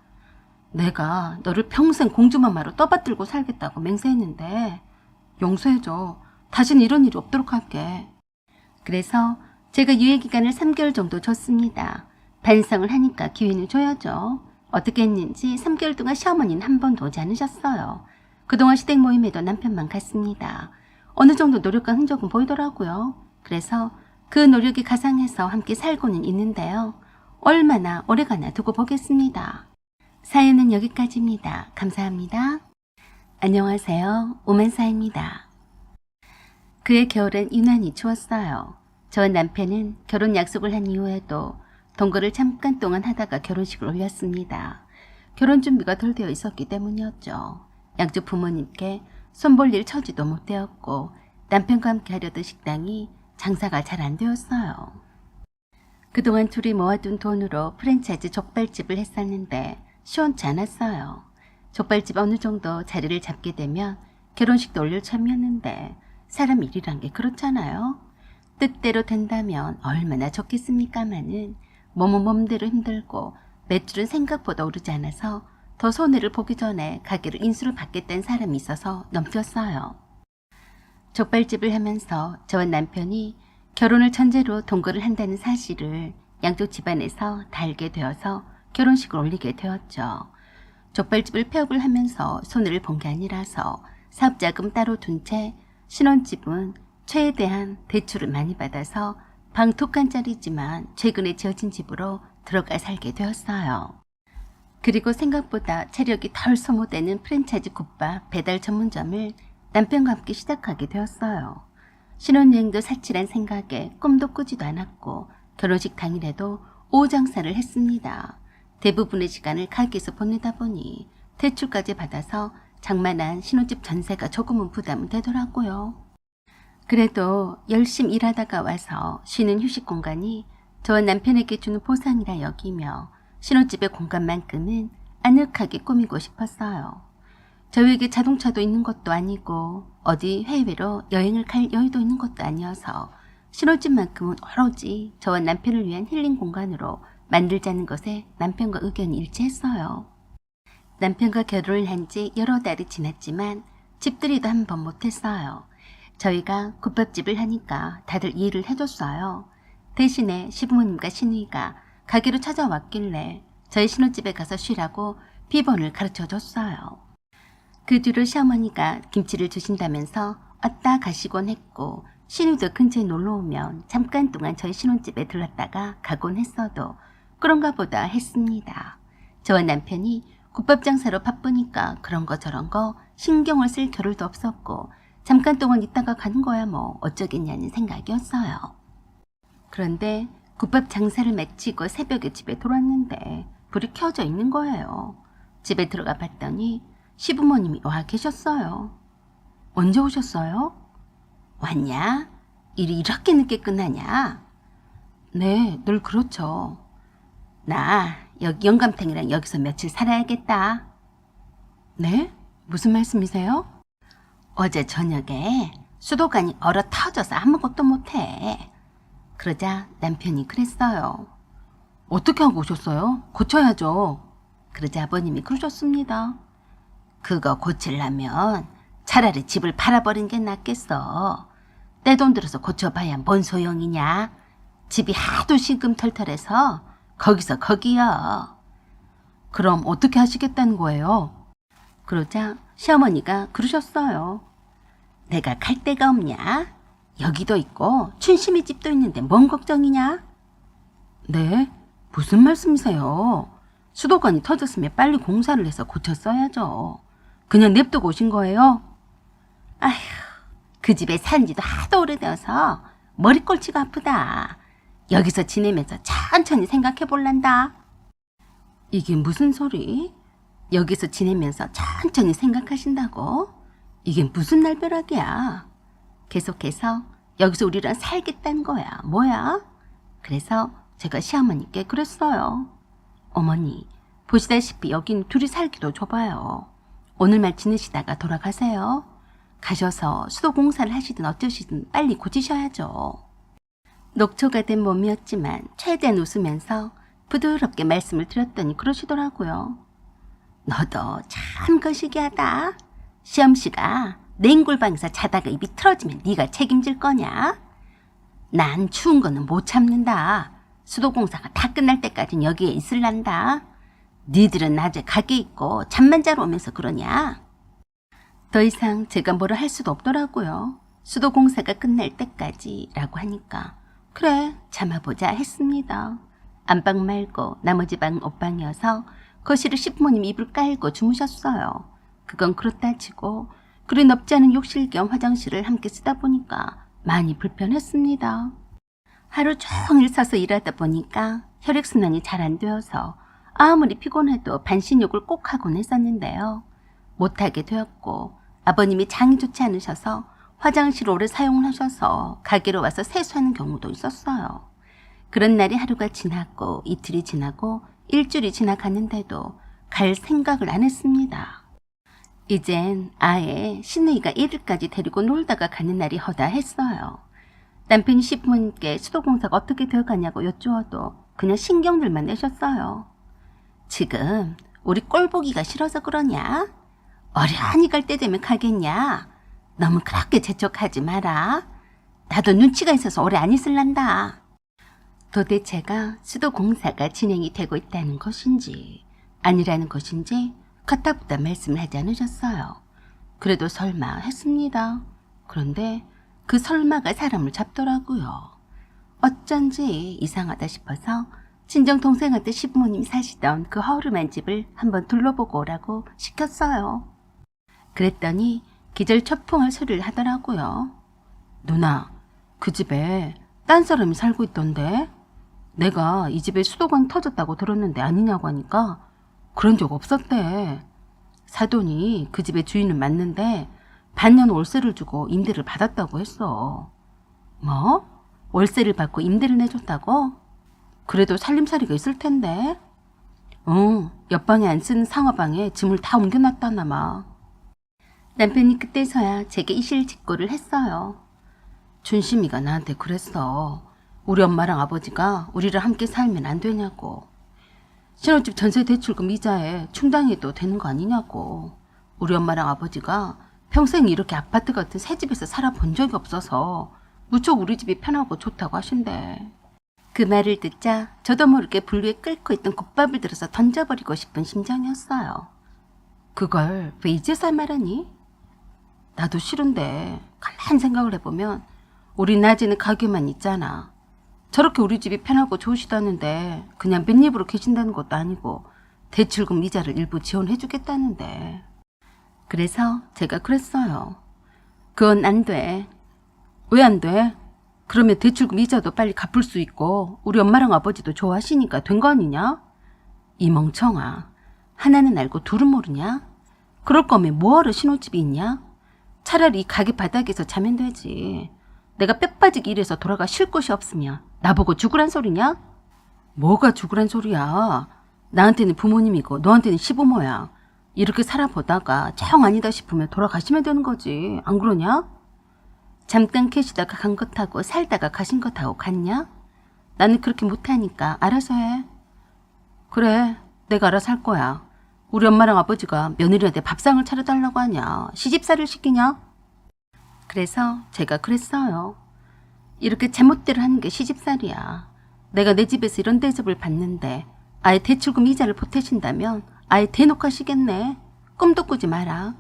내가 너를 평생 공주마마로 떠받들고 살겠다고 맹세했는데 용서해줘. 다시는 이런 일이 없도록 할게. 그래서 제가 유예기간을 3개월 정도 줬습니다. 반성을 하니까 기회는 줘야죠. 어떻게 했는지 3개월 동안 시어머니는 한 번도 오지 않으셨어요. 그동안 시댁 모임에도 남편만 갔습니다. 어느 정도 노력한 흔적은 보이더라고요. 그래서 그 노력이 가상해서 함께 살고는 있는데요. 얼마나 오래가나 두고 보겠습니다. 사연은 여기까지입니다. 감사합니다. 안녕하세요. 오만사입니다. 그의 겨울은 유난히 추웠어요. 저와 남편은 결혼 약속을 한 이후에도 동거를 잠깐 동안 하다가 결혼식을 올렸습니다. 결혼 준비가 덜 되어 있었기 때문이었죠. 양쪽 부모님께 손볼 일 처지도 못 되었고 남편과 함께 하려던 식당이 장사가 잘 안 되었어요. 그동안 둘이 모아둔 돈으로 프랜차이즈 족발집을 했었는데 시원치 않았어요. 족발집 어느 정도 자리를 잡게 되면 결혼식도 올릴 참이었는데 사람 일이란 게 그렇잖아요. 뜻대로 된다면 얼마나 좋겠습니까마는 몸은 몸대로 힘들고 매출은 생각보다 오르지 않아서 더 손해를 보기 전에 가게를 인수를 받겠다는 사람이 있어서 넘겼어요. 족발집을 하면서 저와 남편이 결혼을 전제로 동거를 한다는 사실을 양쪽 집안에서 다 알게 되어서 결혼식을 올리게 되었죠. 족발집을 폐업을 하면서 손해를 본 게 아니라서 사업자금 따로 둔 채 신혼집은 최대한 대출을 많이 받아서 방 2칸짜리지만 최근에 지어진 집으로 들어가 살게 되었어요. 그리고 생각보다 체력이 덜 소모되는 프랜차이즈 국밥 배달 전문점을 남편과 함께 시작하게 되었어요. 신혼여행도 사치란 생각에 꿈도 꾸지도 않았고 결혼식 당일에도 오후 장사를 했습니다. 대부분의 시간을 가게에서 보내다 보니 대출까지 받아서 장만한 신혼집 전세가 조금은 부담은 되더라고요. 그래도 열심히 일하다가 와서 쉬는 휴식 공간이 저와 남편에게 주는 보상이라 여기며 신혼집의 공간만큼은 아늑하게 꾸미고 싶었어요. 저에게 자동차도 있는 것도 아니고 어디 해외로 여행을 갈 여유도 있는 것도 아니어서 신혼집만큼은 오로지 저와 남편을 위한 힐링 공간으로 만들자는 것에 남편과 의견이 일치했어요. 남편과 결혼을 한 지 여러 달이 지났지만 집들이도 한 번 못했어요. 저희가 국밥집을 하니까 다들 이해를 해줬어요. 대신에 시부모님과 시누이가 가게로 찾아왔길래 저희 신혼집에 가서 쉬라고 비번을 가르쳐줬어요. 그 뒤로 시어머니가 김치를 주신다면서 왔다 가시곤 했고 시누이도 근처에 놀러오면 잠깐 동안 저희 신혼집에 들렀다가 가곤 했어도 그런가 보다 했습니다. 저와 남편이 국밥 장사로 바쁘니까 그런 거 저런 거 신경을 쓸 겨를도 없었고 잠깐 동안 있다가 가는 거야 뭐 어쩌겠냐는 생각이었어요. 그런데 국밥 장사를 마치고 새벽에 집에 돌아왔는데 불이 켜져 있는 거예요. 집에 들어가 봤더니 시부모님이 와 계셨어요. 언제 오셨어요? 왔냐? 일이 이렇게 늦게 끝나냐? 네, 늘 그렇죠. 나 여기 영감탱이랑 여기서 며칠 살아야겠다. 네? 무슨 말씀이세요? 어제 저녁에 수도관이 얼어 터져서 아무것도 못해. 그러자 남편이 그랬어요. 어떻게 하고 오셨어요? 고쳐야죠. 그러자 아버님이 그러셨습니다. 그거 고치려면 차라리 집을 팔아버린 게 낫겠어. 내 돈 들어서 고쳐봐야 뭔 소용이냐. 집이 하도 시금털털해서 거기서 거기요. 그럼 어떻게 하시겠다는 거예요? 그러자 시어머니가 그러셨어요. 내가 갈 데가 없냐? 여기도 있고 춘심이 집도 있는데 뭔 걱정이냐? 네? 무슨 말씀이세요? 수도관이 터졌으면 빨리 공사를 해서 고쳤어야죠. 그냥 냅두고 오신 거예요? 아휴, 그 집에 산 지도 하도 오래되어서 머리꼴치가 아프다. 여기서 지내면서 천천히 생각해 볼란다. 이게 무슨 소리? 여기서 지내면서 천천히 생각하신다고? 이게 무슨 날벼락이야? 계속해서 여기서 우리랑 살겠다는 거야. 뭐야? 그래서 제가 시어머니께 그랬어요. 어머니, 보시다시피 여긴 둘이 살기도 좁아요. 오늘만 지내시다가 돌아가세요. 가셔서 수도 공사를 하시든 어쩌시든 빨리 고치셔야죠. 녹초가 된 몸이었지만 최대한 웃으면서 부드럽게 말씀을 드렸더니 그러시더라고요. 너도 참 거시기하다. 시험씨가 냉골방에서 자다가 입이 틀어지면 네가 책임질 거냐? 난 추운 거는 못 참는다. 수도공사가 다 끝날 때까진 여기에 있을란다. 니들은 낮에 가게 있고 잠만 자러 오면서 그러냐? 더 이상 제가 뭐라 할 수도 없더라고요. 수도공사가 끝날 때까지라고 하니까 그래 참아보자 했습니다. 안방 말고 나머지 방 옷방이어서 거실에 시부모님 이불 깔고 주무셨어요. 그건 그렇다 치고 그리 넓지 않은 욕실 겸 화장실을 함께 쓰다 보니까 많이 불편했습니다. 하루 종일 서서 일하다 보니까 혈액순환이 잘 안 되어서 아무리 피곤해도 반신욕을 꼭 하곤 했었는데요. 못하게 되었고 아버님이 장이 좋지 않으셔서 화장실 오래 사용을 하셔서 가게로 와서 세수하는 경우도 있었어요. 그런 날이 하루가 지났고 이틀이 지나고 일주일이 지나갔는데도 갈 생각을 안 했습니다. 이젠 아예 신우이가 1일까지 데리고 놀다가 가는 날이 허다했어요. 남편이 시부모님께 수도공사가 어떻게 되어가냐고 여쭈어도 그냥 신경들만 내셨어요. 지금 우리 꼴 보기가 싫어서 그러냐? 어련히 갈 때 되면 가겠냐? 너무 그렇게 재촉하지 마라. 나도 눈치가 있어서 오래 안 있을란다. 도대체가 수도공사가 진행이 되고 있다는 것인지 아니라는 것인지 가타부타 말씀을 하지 않으셨어요. 그래도 설마 했습니다. 그런데 그 설마가 사람을 잡더라고요. 어쩐지 이상하다 싶어서 친정동생한테 시부모님이 사시던 그 허름한 집을 한번 둘러보고 오라고 시켰어요. 그랬더니 기절초풍할 소리를 하더라고요. 누나, 그 집에 딴 사람이 살고 있던데? 내가 이 집에 수도관 터졌다고 들었는데 아니냐고 하니까 그런 적 없었대. 사돈이 그 집의 주인은 맞는데 반년 월세를 주고 임대를 받았다고 했어. 뭐? 월세를 받고 임대를 내줬다고? 그래도 살림살이가 있을 텐데. 응, 옆방에 안 쓰는 상어방에 짐을 다 옮겨놨다나 마. 남편이 그때서야 제게 이실직고를 했어요. 준심이가 나한테 그랬어. 우리 엄마랑 아버지가 우리를 함께 살면 안 되냐고. 신혼집 전세 대출금 이자에 충당해도 되는 거 아니냐고. 우리 엄마랑 아버지가 평생 이렇게 아파트 같은 새 집에서 살아본 적이 없어서 무척 우리 집이 편하고 좋다고 하신대. 그 말을 듣자 저도 모르게 불 위에 끓고 있던 국밥을 들어서 던져버리고 싶은 심정이었어요. 그걸 왜 이제서 말하니? 나도 싫은데 가만히 생각을 해보면 우리 낮에는 가게만 있잖아. 저렇게 우리 집이 편하고 좋으시다는데 그냥 맨입으로 계신다는 것도 아니고 대출금 이자를 일부 지원해주겠다는데. 그래서 제가 그랬어요. 그건 안 돼. 왜 안 돼? 그러면 대출금 이자도 빨리 갚을 수 있고 우리 엄마랑 아버지도 좋아하시니까 된 거 아니냐? 이 멍청아. 하나는 알고 둘은 모르냐? 그럴 거면 뭐하러 신혼집이 있냐? 차라리 이 가게 바닥에서 자면 되지. 내가 뼈 빠지게 일해서 돌아가 쉴 곳이 없으면 나보고 죽으란 소리냐? 뭐가 죽으란 소리야. 나한테는 부모님이고 너한테는 시부모야. 이렇게 살아보다가 정 아니다 싶으면 돌아가시면 되는 거지. 안 그러냐? 잠깐 계시다가 간 것 하고 살다가 가신 것 하고 갔냐? 나는 그렇게 못하니까 알아서 해. 그래, 내가 알아서 할 거야. 우리 엄마랑 아버지가 며느리한테 밥상을 차려달라고 하냐? 시집살이를 시키냐? 그래서 제가 그랬어요. 이렇게 제멋대로 하는 게 시집살이야. 내가 내 집에서 이런 대접을 받는데 아예 대출금 이자를 보태신다면 아예 대놓고 하시겠네. 꿈도 꾸지 마라.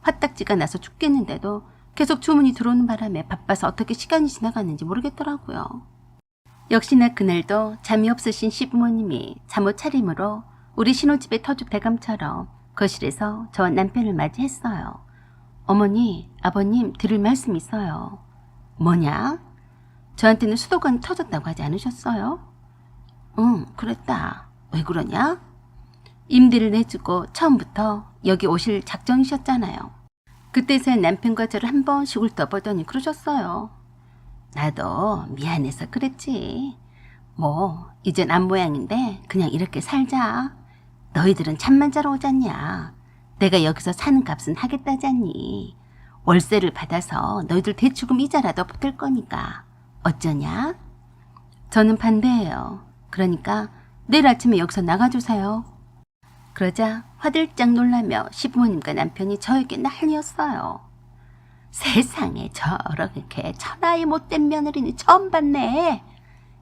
화딱지가 나서 죽겠는데도 계속 주문이 들어오는 바람에 바빠서 어떻게 시간이 지나가는지 모르겠더라고요. 역시나 그날도 잠이 없으신 시부모님이 잠옷 차림으로 우리 신혼집의 터줏 대감처럼 거실에서 저와 남편을 맞이했어요. 어머니, 아버님 드릴 말씀 있어요. 뭐냐? 저한테는 수도관이 터졌다고 하지 않으셨어요? 응, 그랬다. 왜 그러냐? 임대를 내주고 처음부터 여기 오실 작정이셨잖아요. 그때서야 남편과 저를 한 번씩 훑어보더니 그러셨어요. 나도 미안해서 그랬지. 뭐 이젠 안 모양인데 그냥 이렇게 살자. 너희들은 잠만 자러 오잖냐. 내가 여기서 사는 값은 하겠다잖니. 월세를 받아서 너희들 대출금 이자라도 붙을 거니까 어쩌냐? 저는 반대해요. 그러니까 내일 아침에 여기서 나가주세요. 그러자 화들짝 놀라며 시부모님과 남편이 저에게 난리였어요. 세상에 저렇게 천하의 못된 며느리는 처음 봤네.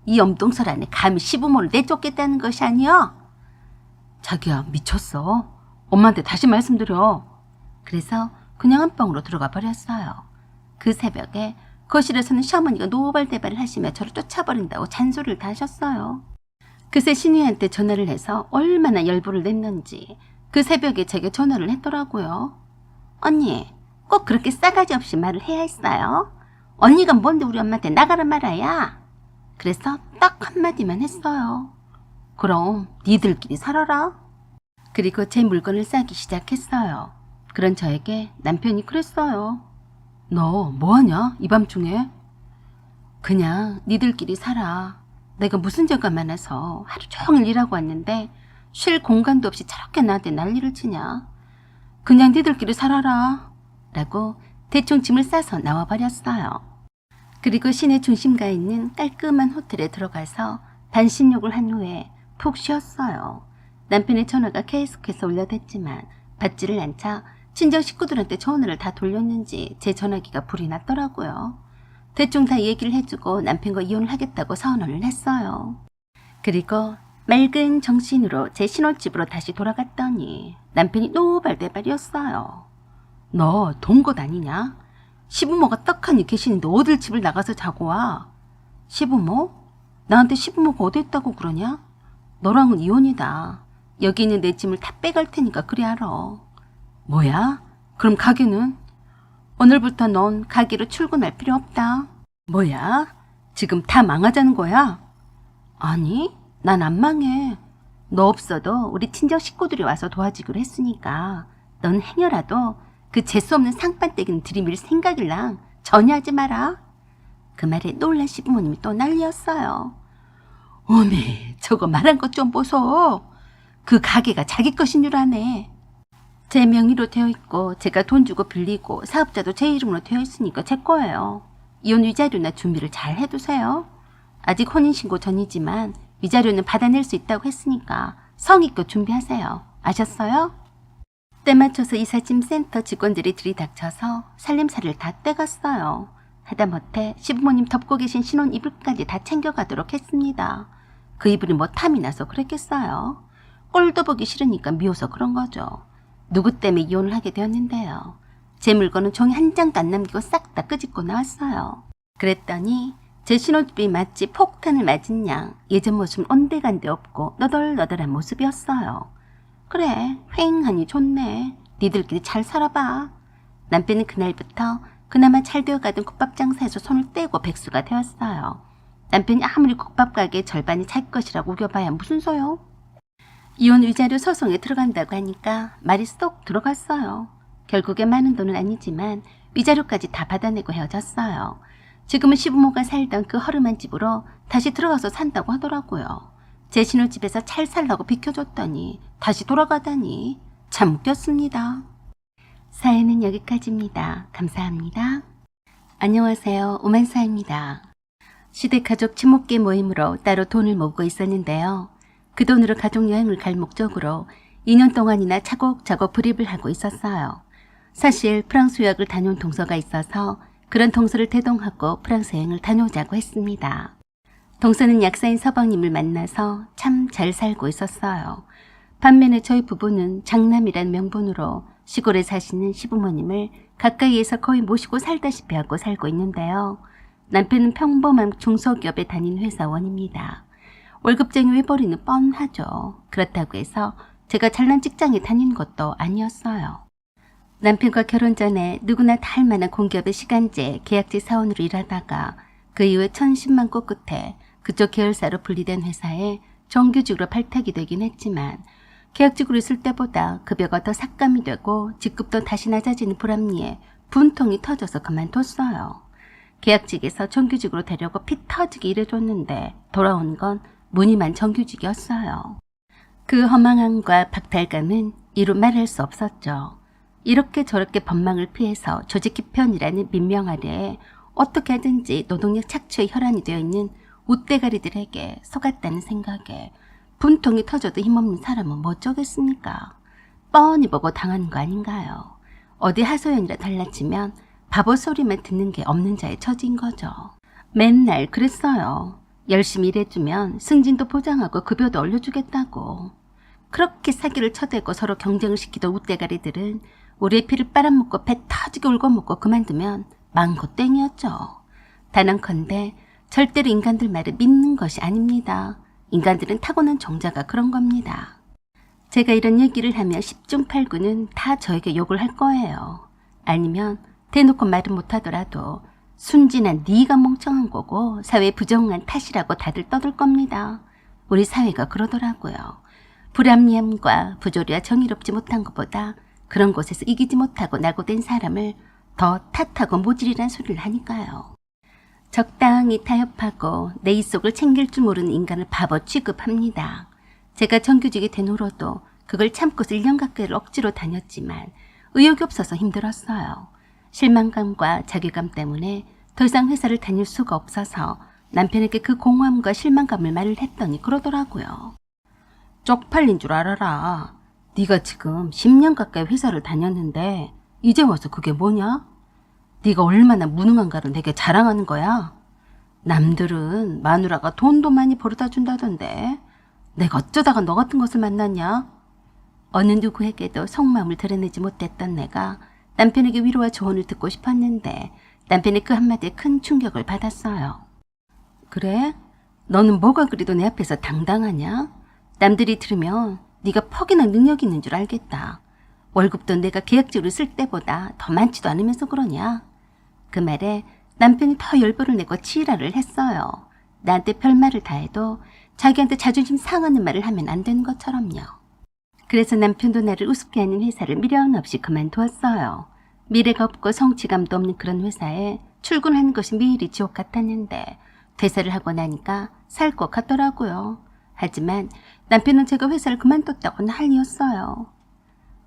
이 엄동설 안에 감히 시부모를 내쫓겠다는 것이 아니여. 자기야, 미쳤어. 엄마한테 다시 말씀드려. 그래서 그냥 안방으로 들어가 버렸어요. 그 새벽에 거실에서는 시어머니가 노발대발을 하시며 저를 쫓아버린다고 잔소리를 다 하셨어요. 그새 신우이한테 전화를 해서 얼마나 열불을 냈는지 그 새벽에 제게 전화를 했더라고요. 언니, 꼭 그렇게 싸가지 없이 말을 해야 했어요? 언니가 뭔데 우리 엄마한테 나가라 말아야? 그래서 딱 한마디만 했어요. 그럼 니들끼리 살아라. 그리고 제 물건을 싸기 시작했어요. 그런 저에게 남편이 그랬어요. 너 뭐하냐 이 밤중에? 그냥 니들끼리 살아. 내가 무슨 죄가 많아서 하루 종일 일하고 왔는데 쉴 공간도 없이 저렇게 나한테 난리를 치냐. 그냥 니들끼리 살아라 라고 대충 짐을 싸서 나와버렸어요. 그리고 시내 중심가에 있는 깔끔한 호텔에 들어가서 반신욕을 한 후에 푹 쉬었어요. 남편의 전화가 계속해서 울려댔지만 받지를 않자 친정 식구들한테 전화를 다 돌렸는지 제 전화기가 불이 났더라고요. 대충 다 얘기를 해주고 남편과 이혼을 하겠다고 선언을 했어요. 그리고 맑은 정신으로 제 신혼집으로 다시 돌아갔더니 남편이 노발대발이었어요. 너 동것 아니냐? 시부모가 떡하니 계시는데 어딜 집을 나가서 자고 와? 시부모? 나한테 시부모가 어디 있다고 그러냐? 너랑은 이혼이다. 여기 있는 내 짐을 다 빼갈 테니까 그리 알아. 뭐야? 그럼 가게는? 오늘부터 넌 가게로 출근할 필요 없다. 뭐야? 지금 다 망하자는 거야? 아니, 난 안 망해. 너 없어도 우리 친정 식구들이 와서 도와주기로 했으니까 넌 행여라도 그 재수 없는 상판떼기는 들이밀 생각일랑 전혀 하지 마라. 그 말에 놀란 시부모님이 또 난리였어요. 어메, 저거 말한 것 좀 보소. 그 가게가 자기 것인 줄 아네. 제 명의로 되어 있고 제가 돈 주고 빌리고 사업자도 제 이름으로 되어 있으니까 제 거예요. 이혼 위자료나 준비를 잘 해두세요. 아직 혼인신고 전이지만 위자료는 받아낼 수 있다고 했으니까 성의껏 준비하세요. 아셨어요? 때 맞춰서 이삿짐 센터 직원들이 들이닥쳐서 살림살이를 다 떼갔어요. 하다못해 시부모님 덮고 계신 신혼 이불까지 다 챙겨가도록 했습니다. 그 이불이 뭐 탐이 나서 그랬겠어요. 꼴도 보기 싫으니까 미워서 그런 거죠. 누구 때문에 이혼을 하게 되었는데요. 제 물건은 종이 한 장도 안 남기고 싹 다 끄집고 나왔어요. 그랬더니 제 신혼집이 마치 폭탄을 맞은 양 예전 모습은 온데간데 없고 너덜너덜한 모습이었어요. 그래, 휑하니 좋네. 니들끼리 잘 살아봐. 남편은 그날부터 그나마 잘 되어가던 국밥 장사에서 손을 떼고 백수가 되었어요. 남편이 아무리 국밥 가게 절반이 자기 것이라고 우겨봐야 무슨 소용? 이혼 위자료 소송에 들어간다고 하니까 말이 쏙 들어갔어요. 결국에 많은 돈은 아니지만 위자료까지 다 받아내고 헤어졌어요. 지금은 시부모가 살던 그 허름한 집으로 다시 들어가서 산다고 하더라고요. 제 신혼집에서 잘 살라고 비켜줬더니 다시 돌아가다니 참 웃겼습니다. 사연은 여기까지입니다. 감사합니다. 안녕하세요. 오만사입니다. 시댁가족 친목계 모임으로 따로 돈을 모으고 있었는데요. 그 돈으로 가족여행을 갈 목적으로 2년 동안이나 차곡차곡 불입을 하고 있었어요. 사실 프랑스 유학을 다녀온 동서가 있어서 그런 동서를 대동하고 프랑스 여행을 다녀오자고 했습니다. 동서는 약사인 서방님을 만나서 참 잘 살고 있었어요. 반면에 저희 부부는 장남이란 명분으로 시골에 사시는 시부모님을 가까이에서 거의 모시고 살다시피 하고 살고 있는데요. 남편은 평범한 중소기업에 다니는 회사원입니다. 월급쟁이 외벌이는 뻔하죠. 그렇다고 해서 제가 잘난 직장에 다닌 것도 아니었어요. 남편과 결혼 전에 누구나 다 할 만한 공기업의 시간제 계약직 사원으로 일하다가 그 이후에 1010만 고 끝에 그쪽 계열사로 분리된 회사에 정규직으로 발탁이 되긴 했지만 계약직으로 있을 때보다 급여가 더 삭감이 되고 직급도 다시 낮아지는 불합리에 분통이 터져서 그만뒀어요. 계약직에서 정규직으로 되려고 피 터지게 일해줬는데 돌아온 건 무늬만 정규직이었어요. 그 허망함과 박탈감은 이루 말할 수 없었죠. 이렇게 저렇게 법망을 피해서 조직 기편이라는 민명 아래에 어떻게 하든지 노동력 착취의 혈안이 되어 있는 웃대가리들에게 속았다는 생각에 분통이 터져도 힘없는 사람은 뭐 어쩌겠습니까? 뻔히 보고 당하는 거 아닌가요? 어디 하소연이라 달라치면 바보 소리만 듣는 게 없는 자의 처지인 거죠. 맨날 그랬어요. 열심히 일해주면 승진도 보장하고 급여도 올려주겠다고. 그렇게 사기를 쳐대고 서로 경쟁을 시키던 웃대가리들은 우리의 피를 빨아먹고 배 터지게 울고먹고 그만두면 망고 땡이었죠. 단언컨대 절대로 인간들 말을 믿는 것이 아닙니다. 인간들은 타고난 종자가 그런 겁니다. 제가 이런 얘기를 하면 10중 8구는 다 저에게 욕을 할 거예요. 아니면 대놓고 말은 못하더라도 순진한 네가 멍청한 거고 사회 부정한 탓이라고 다들 떠들 겁니다. 우리 사회가 그러더라고요. 불합리함과 부조리와 정의롭지 못한 것보다 그런 곳에서 이기지 못하고 낙오된 사람을 더 탓하고 모질이란 소리를 하니까요. 적당히 타협하고 내 입속을 챙길 줄 모르는 인간을 바보 취급합니다. 제가 정규직이 된 후로도 그걸 참고서 1년 가까이를 억지로 다녔지만 의욕이 없어서 힘들었어요. 실망감과 자괴감 때문에 더 이상 회사를 다닐 수가 없어서 남편에게 그 공허함과 실망감을 말을 했더니 그러더라고요. 쪽팔린 줄 알아라. 네가 지금 10년 가까이 회사를 다녔는데 이제 와서 그게 뭐냐? 네가 얼마나 무능한가를 내게 자랑하는 거야? 남들은 마누라가 돈도 많이 벌어다 준다던데 내가 어쩌다가 너 같은 것을 만났냐? 어느 누구에게도 속마음을 드러내지 못했던 내가 남편에게 위로와 조언을 듣고 싶었는데 남편의 그 한마디에 큰 충격을 받았어요. 그래? 너는 뭐가 그리도 내 앞에서 당당하냐? 남들이 들으면 네가 퍽이나 능력이 있는 줄 알겠다. 월급도 내가 계약직으로 쓸 때보다 더 많지도 않으면서 그러냐? 그 말에 남편이 더 열불을 내고 치이라를 했어요. 나한테 별말을 다 해도 자기한테 자존심 상하는 말을 하면 안 되는 것처럼요. 그래서 남편도 나를 우습게 하는 회사를 미련 없이 그만두었어요. 미래가 없고 성취감도 없는 그런 회사에 출근하는 것이 매일이 지옥 같았는데 퇴사를 하고 나니까 살 것 같더라고요. 하지만 남편은 제가 회사를 그만뒀다고 난리였어요.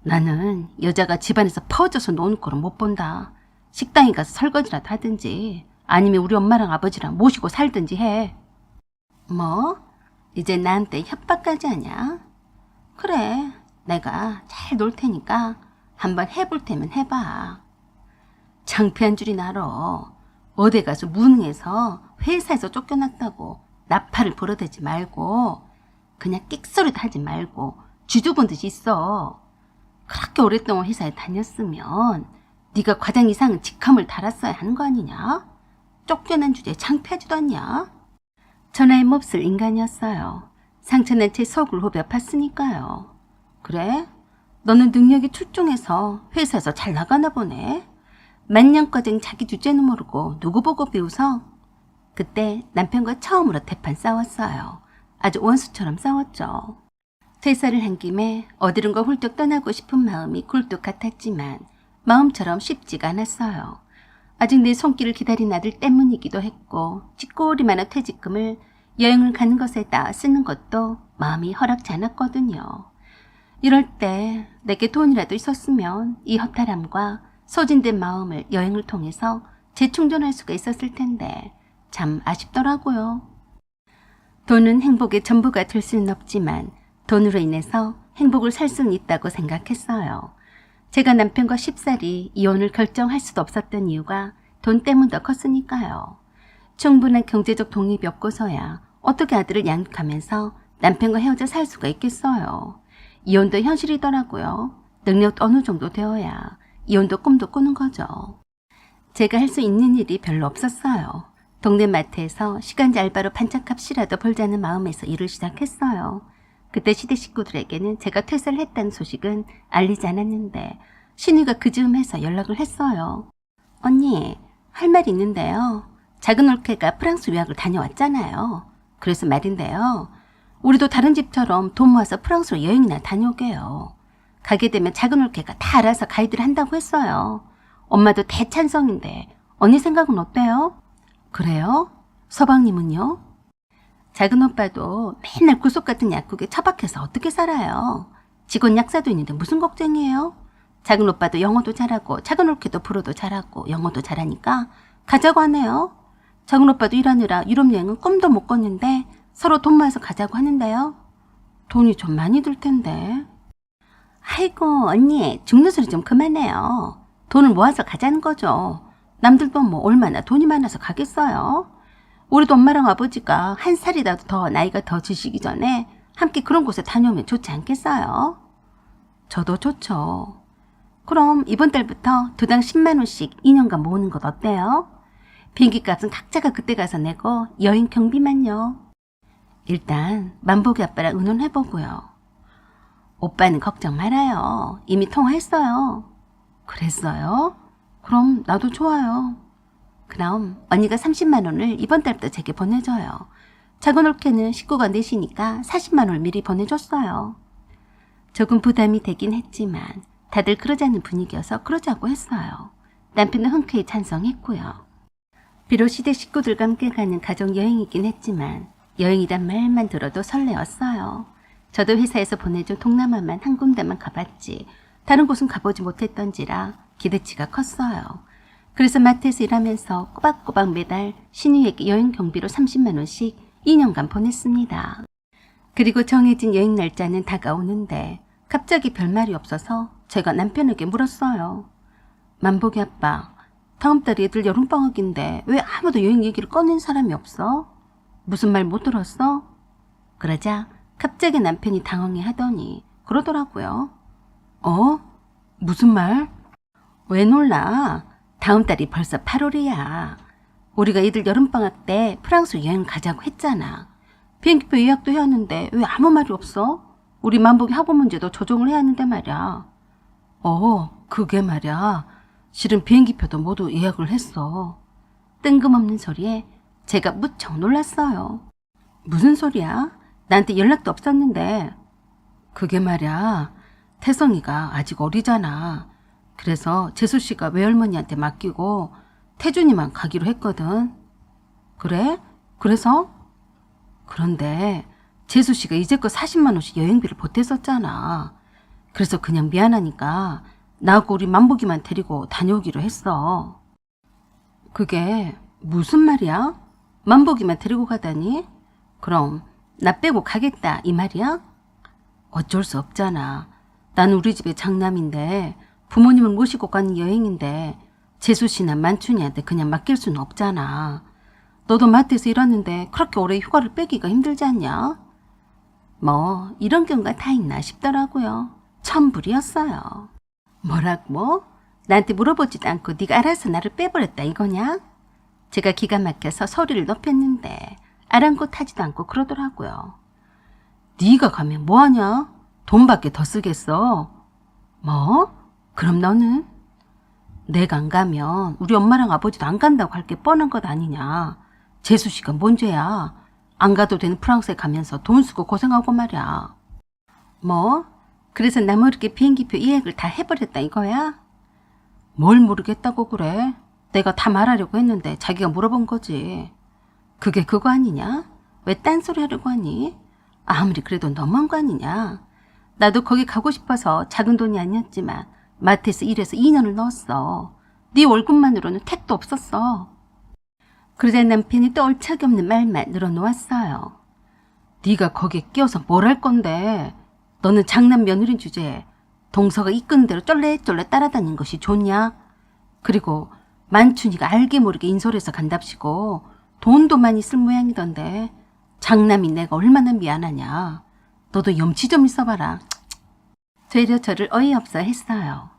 나는 여자가 집안에서 퍼져서 노는 꼴을 못 본다. 식당에 가서 설거지라도 하든지 아니면 우리 엄마랑 아버지랑 모시고 살든지 해. 뭐? 이제 나한테 협박까지 하냐? 그래, 내가 잘 놀 테니까 한번 해볼 테면 해봐. 창피한 줄이 나러. 어디 가서 무능해서 회사에서 쫓겨났다고 나팔을 불어대지 말고 그냥 끽소리도 하지 말고 쥐두번 듯이 있어. 그렇게 오랫동안 회사에 다녔으면 네가 과장 이상은 직함을 달았어야 하는 거 아니냐? 쫓겨난 주제에 창피하지도 않냐? 전화에 몹쓸 인간이었어요. 상처난 제 속을 후벼 팠으니까요. 그래? 너는 능력이 출중해서 회사에서 잘 나가나 보네. 만년과정 자기 주제는 모르고 누구 보고 비웃어? 그때 남편과 처음으로 대판 싸웠어요. 아주 원수처럼 싸웠죠. 퇴사를 한 김에 어디론가 훌쩍 떠나고 싶은 마음이 굴뚝 같았지만 마음처럼 쉽지가 않았어요. 아직 내 손길을 기다린 아들 때문이기도 했고 찌꼬리만한 퇴직금을 여행을 가는 것에다 쓰는 것도 마음이 허락지 않았거든요. 이럴 때 내게 돈이라도 있었으면 이 허탈함과 소진된 마음을 여행을 통해서 재충전할 수가 있었을 텐데 참 아쉽더라고요. 돈은 행복의 전부가 될 수는 없지만 돈으로 인해서 행복을 살 수는 있다고 생각했어요. 제가 남편과 쉽사리 이혼을 결정할 수도 없었던 이유가 돈 때문도 컸으니까요. 충분한 경제적 독립이 없고서야 어떻게 아들을 양육하면서 남편과 헤어져 살 수가 있겠어요. 이혼도 현실이더라고요. 능력도 어느 정도 되어야 이혼도 꿈도 꾸는 거죠. 제가 할 수 있는 일이 별로 없었어요. 동네 마트에서 시간제 알바로 반찬값이라도 벌자는 마음에서 일을 시작했어요. 그때 시댁 식구들에게는 제가 퇴사를 했다는 소식은 알리지 않았는데 신우가 그 즈음해서 연락을 했어요. 언니, 할 말이 있는데요. 작은 올케가 프랑스 유학을 다녀왔잖아요. 그래서 말인데요. 우리도 다른 집처럼 돈 모아서 프랑스로 여행이나 다녀오게요. 가게 되면 작은 올케가 다 알아서 가이드를 한다고 했어요. 엄마도 대찬성인데 언니 생각은 어때요? 그래요? 서방님은요? 작은 오빠도 맨날 구속 같은 약국에 처박혀서 어떻게 살아요? 직원 약사도 있는데 무슨 걱정이에요? 작은 오빠도 영어도 잘하고 작은 올케도 불어도 잘하고 영어도 잘하니까 가자고 하네요. 작은 오빠도 일하느라 유럽 여행은 꿈도 못 꿨는데 서로 돈 모아서 가자고 하는데요. 돈이 좀 많이 들 텐데. 아이고 언니 죽는 소리 좀 그만해요. 돈을 모아서 가자는 거죠. 남들도 뭐 얼마나 돈이 많아서 가겠어요. 우리도 엄마랑 아버지가 한 살이라도 더 나이가 더 드시기 전에 함께 그런 곳에 다녀오면 좋지 않겠어요? 저도 좋죠. 그럼 이번 달부터 두당 10만 원씩 2년간 모으는 것 어때요? 비행기 값은 각자가 그때 가서 내고 여행 경비만요. 일단 만복이 아빠랑 의논해보고요. 오빠는 걱정 말아요. 이미 통화했어요. 그랬어요? 그럼 나도 좋아요. 그럼 언니가 30만 원을 이번 달부터 제게 보내줘요. 자고 놀게는 식구가 넷이니까 40만 원을 미리 보내줬어요. 조금 부담이 되긴 했지만 다들 그러자는 분위기여서 그러자고 했어요. 남편은 흔쾌히 찬성했고요. 비록 시댁 식구들과 함께 가는 가족 여행이긴 했지만 여행이란 말만 들어도 설레었어요. 저도 회사에서 보내준 동남아만 한 군데만 가봤지 다른 곳은 가보지 못했던지라 기대치가 컸어요. 그래서 마트에서 일하면서 꼬박꼬박 매달 신우에게 여행 경비로 30만 원씩 2년간 보냈습니다. 그리고 정해진 여행 날짜는 다가오는데 갑자기 별말이 없어서 제가 남편에게 물었어요. 만복이 아빠, 다음 달에 애들 여름방학인데 왜 아무도 여행 얘기를 꺼낸 사람이 없어? 무슨 말 못 들었어? 그러자 갑자기 남편이 당황해 하더니 그러더라고요. 무슨 말? 왜 놀라? 다음 달이 벌써 8월이야. 우리가 애들 여름방학 때 프랑스 여행 가자고 했잖아. 비행기표 예약도 해왔는데 왜 아무 말이 없어? 우리 만복이 학원 문제도 조정을 해야 하는데 말이야. 그게 말이야. 실은 비행기표도 모두 예약을 했어. 뜬금없는 소리에 제가 무척 놀랐어요. 무슨 소리야? 나한테 연락도 없었는데. 그게 말이야. 태성이가 아직 어리잖아. 그래서 재수씨가 외할머니한테 맡기고 태준이만 가기로 했거든. 그래? 그래서? 그런데 재수씨가 이제껏 40만 원씩 여행비를 보탰었잖아. 그래서 그냥 미안하니까 나하고 우리 만복이만 데리고 다녀오기로 했어. 그게 무슨 말이야? 만복이만 데리고 가다니? 그럼 나 빼고 가겠다 이 말이야? 어쩔 수 없잖아. 난 우리 집의 장남인데 부모님을 모시고 가는 여행인데 재수씨나 만춘이한테 그냥 맡길 수는 없잖아. 너도 마트에서 일하는데 그렇게 오래 휴가를 빼기가 힘들지 않냐? 뭐 이런 경우가 다 있나 싶더라고요. 천불이었어요. 뭐라고? 나한테 물어보지도 않고 네가 알아서 나를 빼버렸다 이거냐? 제가 기가 막혀서 소리를 높였는데 아랑곳하지도 않고 그러더라고요. 네가 가면 뭐하냐? 돈밖에 더 쓰겠어. 뭐? 그럼 너는? 내가 안 가면 우리 엄마랑 아버지도 안 간다고 할 게 뻔한 것 아니냐. 재수씨가 뭔 죄야. 안 가도 되는 프랑스에 가면서 돈 쓰고 고생하고 말이야. 뭐? 그래서 나 모르게 비행기표 예약을 다 해버렸다 이거야? 뭘 모르겠다고 그래. 내가 다 말하려고 했는데 자기가 물어본 거지. 그게 그거 아니냐? 왜 딴소리 하려고 하니? 아무리 그래도 너무한 거 아니냐? 나도 거기 가고 싶어서 작은 돈이 아니었지만 마트에서 일해서 2년을 넣었어. 네 월급만으로는 택도 없었어. 그러자 남편이 또 얼척이 없는 말만 늘어놓았어요. 네가 거기에 끼어서 뭘 할 건데. 너는 장남 며느린 주제에 동서가 이끄는 대로 쫄래쫄래 따라다닌 것이 좋냐? 그리고 만춘이가 알게 모르게 인솔해서 간답시고 돈도 많이 쓸 모양이던데 장남인 내가 얼마나 미안하냐. 너도 염치 좀 있어봐라. 되려 저를 어이없어 했어요.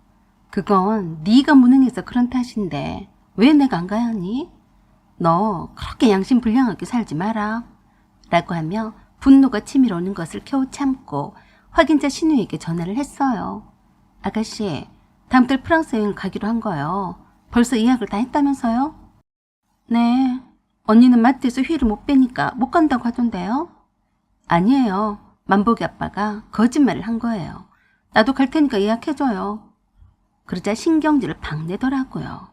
그건 네가 무능해서 그런 탓인데 왜 내가 안 가야 하니? 너 그렇게 양심 불량하게 살지 마라. 라고 하며 분노가 치밀어 오는 것을 겨우 참고 확인자 신우에게 전화를 했어요. 아가씨, 다음 달 프랑스 여행을 가기로 한 거요. 벌써 예약을 다 했다면서요? 네. 언니는 마트에서 휘를 못 빼니까 못 간다고 하던데요? 아니에요. 만복이 아빠가 거짓말을 한 거예요. 나도 갈 테니까 예약해줘요. 그러자 신경질을 팍 내더라고요.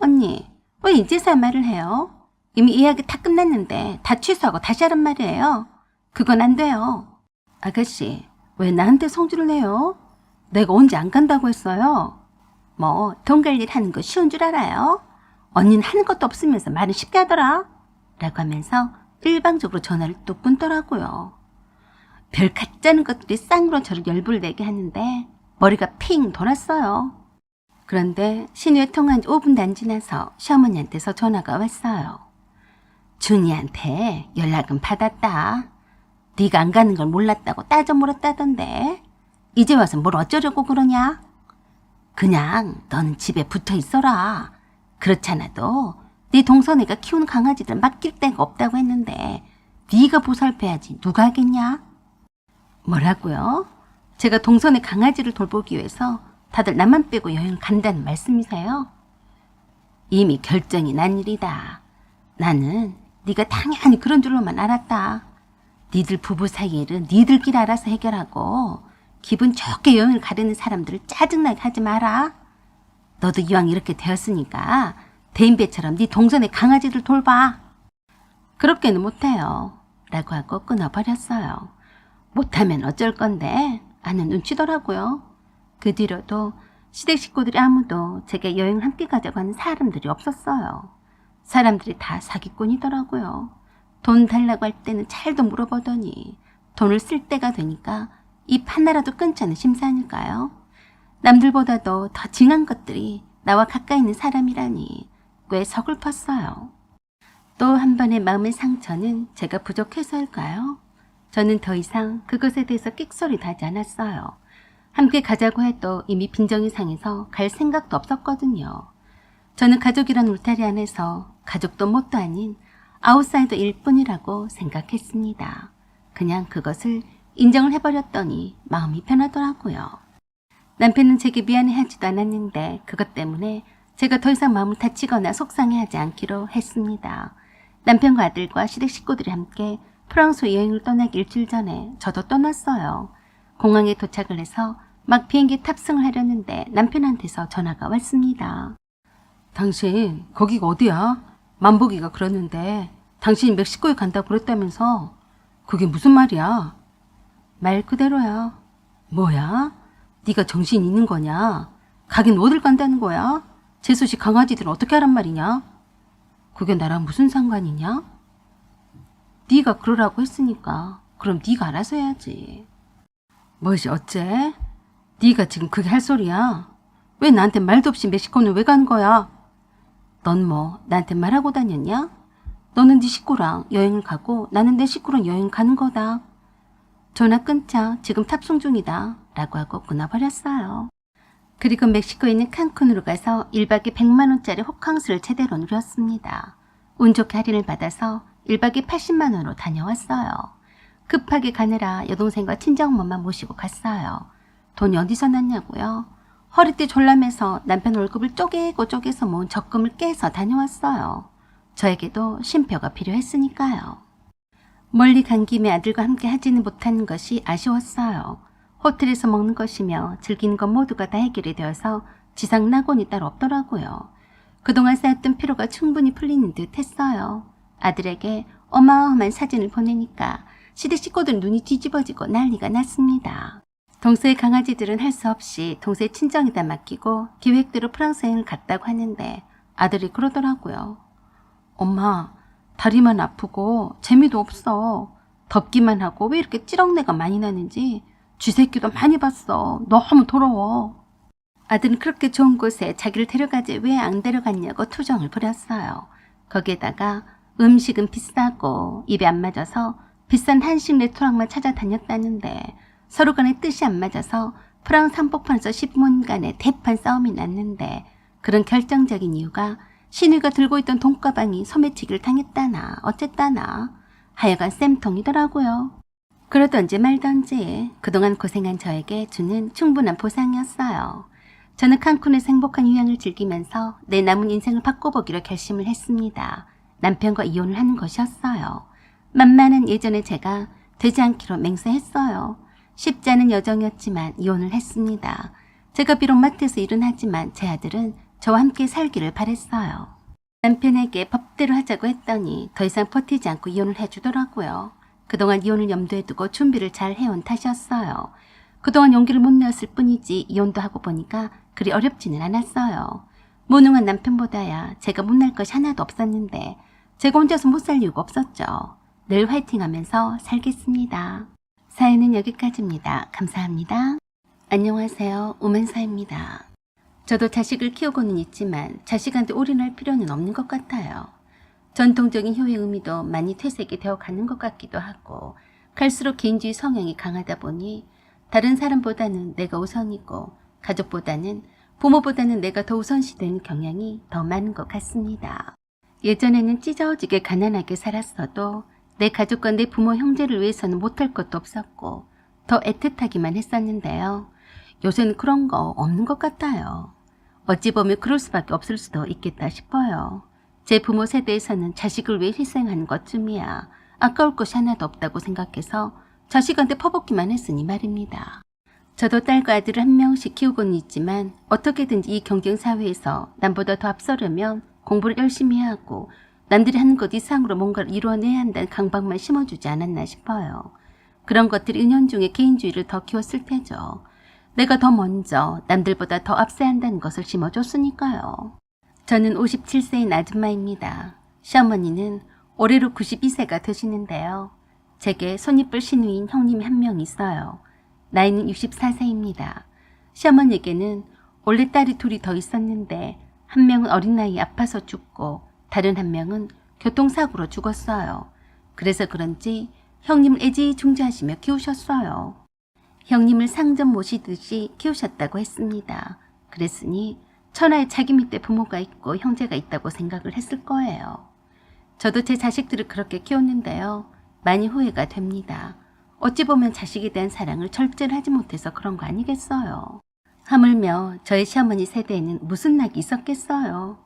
언니, 왜 이제서야 말을 해요? 이미 예약이 다 끝났는데 다 취소하고 다시 하란 말이에요. 그건 안 돼요. 아가씨, 왜 나한테 성질을 내요? 내가 언제 안 간다고 했어요? 뭐 돈 갈 일 하는 거 쉬운 줄 알아요? 언니는 하는 것도 없으면서 말은 쉽게 하더라. 라고 하면서 일방적으로 전화를 뚝 끊더라고요. 별 가짜는 것들이 쌍으로 저를 열불을 내게 하는데 머리가 핑 돌았어요. 그런데 신우에 통화한 지 5분도 안 지나서 시어머니한테서 전화가 왔어요. 준이한테 연락은 받았다. 네가 안 가는 걸 몰랐다고 따져 물었다던데 이제 와서 뭘 어쩌려고 그러냐? 그냥 너는 집에 붙어 있어라. 그렇잖아도 네 동선애가 키우는 강아지들 맡길 데가 없다고 했는데 네가 보살펴야지 누가 하겠냐? 뭐라고요? 제가 동선애 강아지를 돌보기 위해서 다들 나만 빼고 여행을 간다는 말씀이세요? 이미 결정이 난 일이다. 나는 네가 당연히 그런 줄로만 알았다. 니들 부부 사이 일은 니들끼리 알아서 해결하고 기분 좋게 여행을 가려는 사람들을 짜증나게 하지 마라. 너도 이왕 이렇게 되었으니까 대인배처럼 네 동선의 강아지들 돌봐. 그렇게는 못해요. 라고 하고 끊어버렸어요. 못하면 어쩔 건데 아는 눈치더라고요. 그 뒤로도 시댁 식구들이 아무도 제게 여행을 함께 가자고 하는 사람들이 없었어요. 사람들이 다 사기꾼이더라고요. 돈 달라고 할 때는 잘도 물어보더니 돈을 쓸 때가 되니까 입 하나라도 끊지 않는 심사 아닐까요? 남들보다도 더 징한 것들이 나와 가까이 있는 사람이라니 꽤 서글펐어요. 또 한 번의 마음의 상처는 제가 부족해서일까요? 저는 더 이상 그것에 대해서 끽소리도 하지 않았어요. 함께 가자고 해도 이미 빈정이 상해서 갈 생각도 없었거든요. 저는 가족이란 울타리 안에서 가족도 뭣도 아닌 아웃사이더일 뿐이라고 생각했습니다. 그냥 그것을 인정을 해버렸더니 마음이 편하더라고요. 남편은 제게 미안해하지도 않았는데 그것 때문에 제가 더 이상 마음을 다치거나 속상해하지 않기로 했습니다. 남편과 아들과 시댁 식구들이 함께 프랑스 여행을 떠나기 일주일 전에 저도 떠났어요. 공항에 도착을 해서 막 비행기에 탑승을 하려는데 남편한테서 전화가 왔습니다. 당신 거기가 어디야? 만보기가 그러는데 당신이 멕시코에 간다고 그랬다면서. 그게 무슨 말이야? 말 그대로야. 뭐야? 네가 정신 있는 거냐? 가긴 어딜 간다는 거야? 재수씨 강아지들은 어떻게 하란 말이냐? 그게 나랑 무슨 상관이냐? 네가 그러라고 했으니까 그럼 네가 알아서 해야지. 뭐지 어째? 네가 지금 그게 할 소리야? 왜 나한테 말도 없이 멕시코는 왜 가는 거야? 넌 뭐 나한테 말하고 다녔냐? 너는 네 식구랑 여행을 가고 나는 내 식구랑 여행 가는 거다. 전화 끊자 지금 탑승 중이다 라고 하고 끊어버렸어요. 그리고 멕시코에 있는 칸쿤으로 가서 1박에 100만 원짜리 호캉스를 제대로 누렸습니다. 운 좋게 할인을 받아서 1박에 80만 원으로 다녀왔어요. 급하게 가느라 여동생과 친정엄마만 모시고 갔어요. 돈이 어디서 났냐고요? 허리띠 졸라매서 남편 월급을 쪼개고 쪼개서 모은 적금을 깨서 다녀왔어요. 저에게도 쉼표가 필요했으니까요. 멀리 간 김에 아들과 함께 하지는 못하는 것이 아쉬웠어요. 호텔에서 먹는 것이며 즐기는 것 모두가 다 해결이 되어서 지상 낙원이 따로 없더라고요. 그동안 쌓였던 피로가 충분히 풀리는 듯 했어요. 아들에게 어마어마한 사진을 보내니까 시댁 식구들 눈이 뒤집어지고 난리가 났습니다. 동서의 강아지들은 할 수 없이 동서의 친정에다 맡기고 계획대로 프랑스 여행을 갔다고 하는데 아들이 그러더라고요. 엄마, 다리만 아프고 재미도 없어. 덥기만 하고 왜 이렇게 찌렁내가 많이 나는지 쥐새끼도 많이 봤어. 너무 더러워. 아들은 그렇게 좋은 곳에 자기를 데려가지 왜 안 데려갔냐고 투정을 부렸어요. 거기에다가 음식은 비싸고 입에 안 맞아서 비싼 한식 레스토랑만 찾아다녔다는데 서로 간에 뜻이 안 맞아서 프랑스 한복판에서 10분간의 대판 싸움이 났는데 그런 결정적인 이유가 신우가 들고 있던 돈가방이 소매치기를 당했다나 어쨌다나 하여간 쌤통이더라고요. 그러던지 말던지 그동안 고생한 저에게 주는 충분한 보상이었어요. 저는 칸쿤에서 행복한 휴양을 즐기면서 내 남은 인생을 바꿔보기로 결심을 했습니다. 남편과 이혼을 하는 것이었어요. 만만한 예전에 제가 되지 않기로 맹세했어요. 쉽지 않은 여정이었지만 이혼을 했습니다. 제가 비록 마트에서 일은 하지만 제 아들은 저와 함께 살기를 바랬어요. 남편에게 법대로 하자고 했더니 더 이상 버티지 않고 이혼을 해주더라고요. 그동안 이혼을 염두에 두고 준비를 잘 해온 탓이었어요. 그동안 용기를 못 내었을 뿐이지 이혼도 하고 보니까 그리 어렵지는 않았어요. 무능한 남편보다야 제가 못날 것이 하나도 없었는데 제가 혼자서 못 살 이유가 없었죠. 늘 화이팅하면서 살겠습니다. 사연은 여기까지입니다. 감사합니다. 안녕하세요. 오만사입니다. 저도 자식을 키우고는 있지만 자식한테 올인할 필요는 없는 것 같아요. 전통적인 효의 의미도 많이 퇴색이 되어 가는 것 같기도 하고 갈수록 개인주의 성향이 강하다 보니 다른 사람보다는 내가 우선이고 가족보다는 부모보다는 내가 더 우선시되는 경향이 더 많은 것 같습니다. 예전에는 찢어지게 가난하게 살았어도 내 가족과 내 부모 형제를 위해서는 못할 것도 없었고 더 애틋하기만 했었는데요. 요새는 그런 거 없는 것 같아요. 어찌 보면 그럴 수밖에 없을 수도 있겠다 싶어요. 제 부모 세대에서는 자식을 위해 희생하는 것쯤이야 아까울 것이 하나도 없다고 생각해서 자식한테 퍼붓기만 했으니 말입니다. 저도 딸과 아들을 한 명씩 키우고는 있지만 어떻게든지 이 경쟁사회에서 남보다 더 앞서려면 공부를 열심히 하고 남들이 하는 것 이상으로 뭔가를 이루어내야 한다는 강박만 심어주지 않았나 싶어요. 그런 것들이 은연중에 개인주의를 더 키웠을 테죠. 내가 더 먼저 남들보다 더 앞서야 한다는 것을 심어줬으니까요. 저는 57세인 아줌마입니다. 시어머니는 올해로 92세가 되시는데요. 제게 손이쁠 시누인 형님이 한 명 있어요. 나이는 64세입니다. 시어머니에게는 원래 딸이 둘이 더 있었는데 한 명은 어린 나이에 아파서 죽고 다른 한 명은 교통사고로 죽었어요. 그래서 그런지 형님을 애지중지하시며 키우셨어요. 형님을 상전 모시듯이 키우셨다고 했습니다. 그랬으니 천하에 자기 밑에 부모가 있고 형제가 있다고 생각을 했을 거예요. 저도 제 자식들을 그렇게 키웠는데요. 많이 후회가 됩니다. 어찌 보면 자식에 대한 사랑을 절제를 하지 못해서 그런 거 아니겠어요. 하물며 저희 시어머니 세대에는 무슨 낙이 있었겠어요.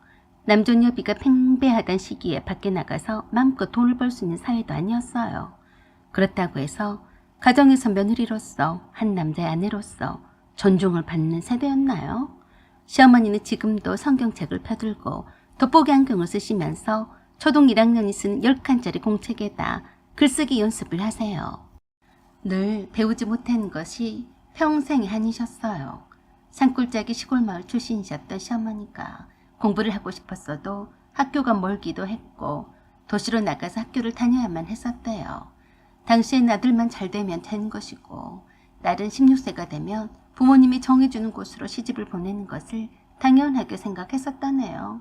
남존여비가 팽배하던 시기에 밖에 나가서 마음껏 돈을 벌 수 있는 사회도 아니었어요. 그렇다고 해서 가정에서 며느리로서 한 남자의 아내로서 존중을 받는 세대였나요? 시어머니는 지금도 성경책을 펴들고 돋보기 안경을 쓰시면서 초등 1학년이 쓰는 10칸짜리 공책에다 글쓰기 연습을 하세요. 늘 배우지 못하는 것이 평생의 한이셨어요. 산골짜기 시골마을 출신이셨던 시어머니가 공부를 하고 싶었어도 학교가 멀기도 했고 도시로 나가서 학교를 다녀야만 했었대요. 당시엔 아들만 잘 되면 되는 것이고 딸은 16세가 되면 부모님이 정해주는 곳으로 시집을 보내는 것을 당연하게 생각했었다네요.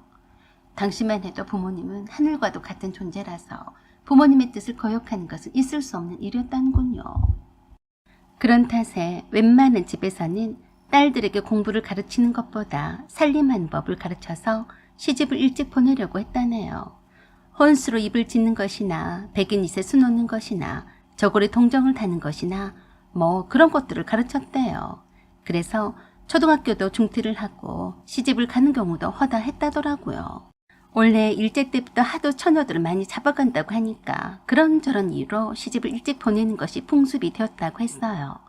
당시만 해도 부모님은 하늘과도 같은 존재라서 부모님의 뜻을 거역하는 것은 있을 수 없는 일이었다는군요. 그런 탓에 웬만한 집에서는 딸들에게 공부를 가르치는 것보다 살림하는 법을 가르쳐서 시집을 일찍 보내려고 했다네요. 혼수로 입을 짓는 것이나 백인잇에 수놓는 것이나 저고리 동정을 타는 것이나 뭐 그런 것들을 가르쳤대요. 그래서 초등학교도 중퇴를 하고 시집을 가는 경우도 허다했다더라고요. 원래 일제 때부터 하도 처녀들을 많이 잡아간다고 하니까 그런저런 이유로 시집을 일찍 보내는 것이 풍습이 되었다고 했어요.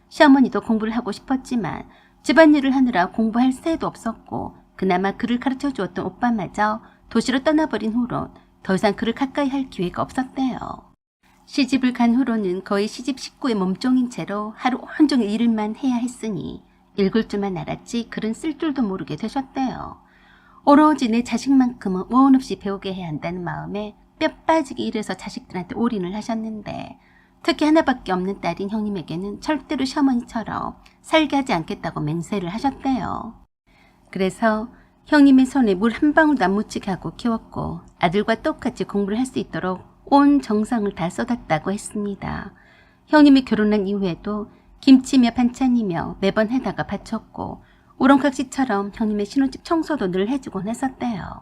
시어머니도 공부를 하고 싶었지만 집안일을 하느라 공부할 새도 없었고 그나마 그를 가르쳐 주었던 오빠마저 도시로 떠나버린 후론 더 이상 그를 가까이 할 기회가 없었대요. 시집을 간 후로는 거의 시집 식구의 몸종인 채로 하루 온종일 일만 해야 했으니 읽을 줄만 알았지 글은 쓸 줄도 모르게 되셨대요. 오로지 내 자식만큼은 원 없이 배우게 해야 한다는 마음에 뼈 빠지게 일해서 자식들한테 올인을 하셨는데 특히 하나밖에 없는 딸인 형님에게는 절대로 시어머니처럼 살게 하지 않겠다고 맹세를 하셨대요. 그래서 형님의 손에 물 한 방울도 안 묻히게 하고 키웠고 아들과 똑같이 공부를 할 수 있도록 온 정성을 다 쏟았다고 했습니다. 형님이 결혼한 이후에도 김치며 반찬이며 매번 해다가 바쳤고 우렁각시처럼 형님의 신혼집 청소도 늘 해주곤 했었대요.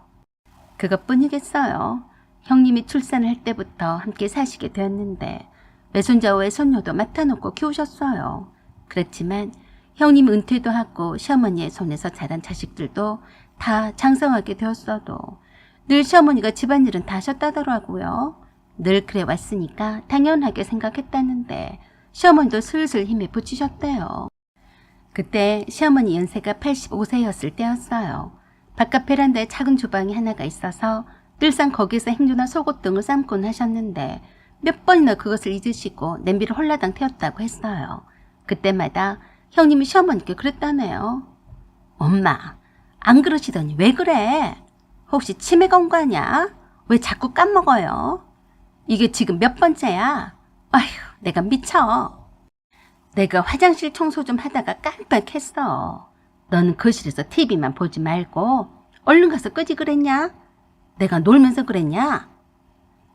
그것뿐이겠어요. 형님이 출산을 할 때부터 함께 사시게 되었는데 외손자와 외손녀도 맡아놓고 키우셨어요. 그렇지만 형님 은퇴도 하고 시어머니의 손에서 자란 자식들도 다 장성하게 되었어도 늘 시어머니가 집안일은 다 하셨다더라고요. 늘 그래 왔으니까 당연하게 생각했다는데 시어머니도 슬슬 힘에 부치셨대요. 그때 시어머니 연세가 85세였을 때였어요. 바깥 베란다에 작은 주방이 하나가 있어서 늘상 거기서 행주나 속옷 등을 삶곤 하셨는데 몇 번이나 그것을 잊으시고 냄비를 홀라당 태웠다고 했어요. 그때마다 형님이 시어머니께 그랬다네요. 엄마, 안 그러시더니 왜 그래? 혹시 치매가 온 거 아니야? 왜 자꾸 까먹어요? 이게 지금 몇 번째야? 아휴, 내가 미쳐. 내가 화장실 청소 좀 하다가 깜빡했어. 너는 거실에서 TV만 보지 말고 얼른 가서 끄지 그랬냐? 내가 놀면서 그랬냐?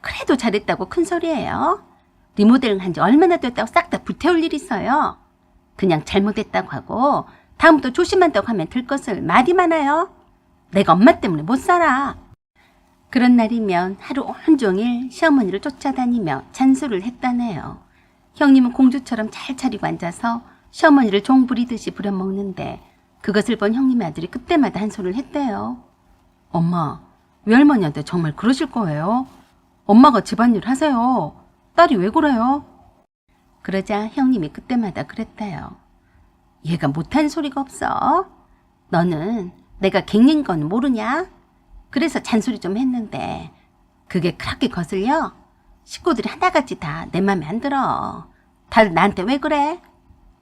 그래도 잘했다고 큰소리예요. 리모델링 한 지 얼마나 됐다고 싹 다 불태울 일 있어요. 그냥 잘못했다고 하고 다음부터 조심한다고 하면 될 것을 말이 많아요. 내가 엄마 때문에 못 살아. 그런 날이면 하루 온종일 시어머니를 쫓아다니며 잔소리를 했다네요. 형님은 공주처럼 잘 차리고 앉아서 시어머니를 종 부리듯이 부려먹는데 그것을 본 형님의 아들이 그때마다 한 소리를 했대요. 엄마, 외할머니한테 정말 그러실 거예요? 엄마가 집안일 하세요. 딸이 왜 그래요? 그러자 형님이 그때마다 그랬대요. 얘가 못한 소리가 없어. 너는 내가 갱년인 건 모르냐? 그래서 잔소리 좀 했는데 그게 그렇게 거슬려? 식구들이 하나같이 다 내 맘에 안 들어. 다들 나한테 왜 그래?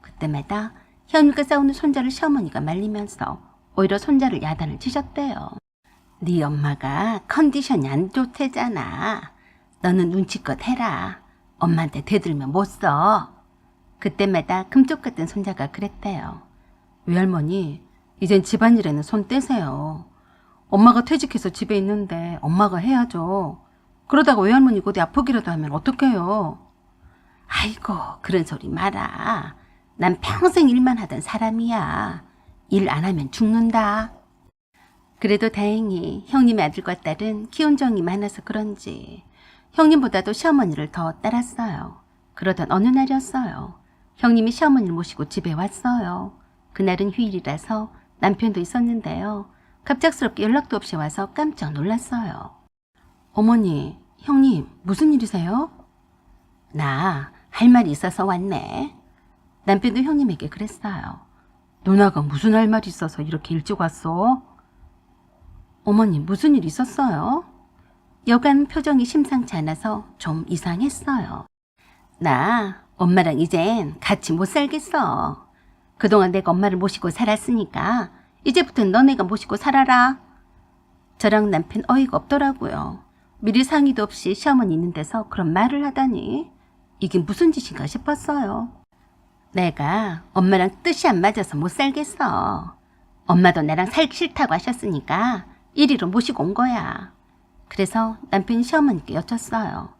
그때마다 형님과 싸우는 손자를 시어머니가 말리면서 오히려 손자를 야단을 치셨대요. 네 엄마가 컨디션이 안 좋대잖아. 너는 눈치껏 해라. 엄마한테 대들면 못 써. 그때마다 금쪽 같은 손자가 그랬대요. 외할머니, 이젠 집안일에는 손 떼세요. 엄마가 퇴직해서 집에 있는데 엄마가 해야죠. 그러다가 외할머니 곧이 아프기라도 하면 어떡해요? 아이고, 그런 소리 마라. 난 평생 일만 하던 사람이야. 일 안 하면 죽는다. 그래도 다행히 형님의 아들과 딸은 키운 정이 많아서 그런지 형님보다도 시어머니를 더 따랐어요. 그러던 어느 날이었어요. 형님이 시어머니를 모시고 집에 왔어요. 그날은 휴일이라서 남편도 있었는데요. 갑작스럽게 연락도 없이 와서 깜짝 놀랐어요. 어머니, 형님, 무슨 일이세요? 나 할 말이 있어서 왔네. 남편도 형님에게 그랬어요. 누나가 무슨 할 말이 있어서 이렇게 일찍 왔어? 어머니, 무슨 일 있었어요? 여간 표정이 심상치 않아서 좀 이상했어요. 나 엄마랑 이젠 같이 못 살겠어. 그동안 내가 엄마를 모시고 살았으니까 이제부터는 너네가 모시고 살아라. 저랑 남편 어이가 없더라고요. 미리 상의도 없이 시어머니 있는 데서 그런 말을 하다니 이게 무슨 짓인가 싶었어요. 내가 엄마랑 뜻이 안 맞아서 못 살겠어. 엄마도 나랑 살기 싫다고 하셨으니까 이리로 모시고 온 거야. 그래서 남편이 시어머니께 여쭸어요.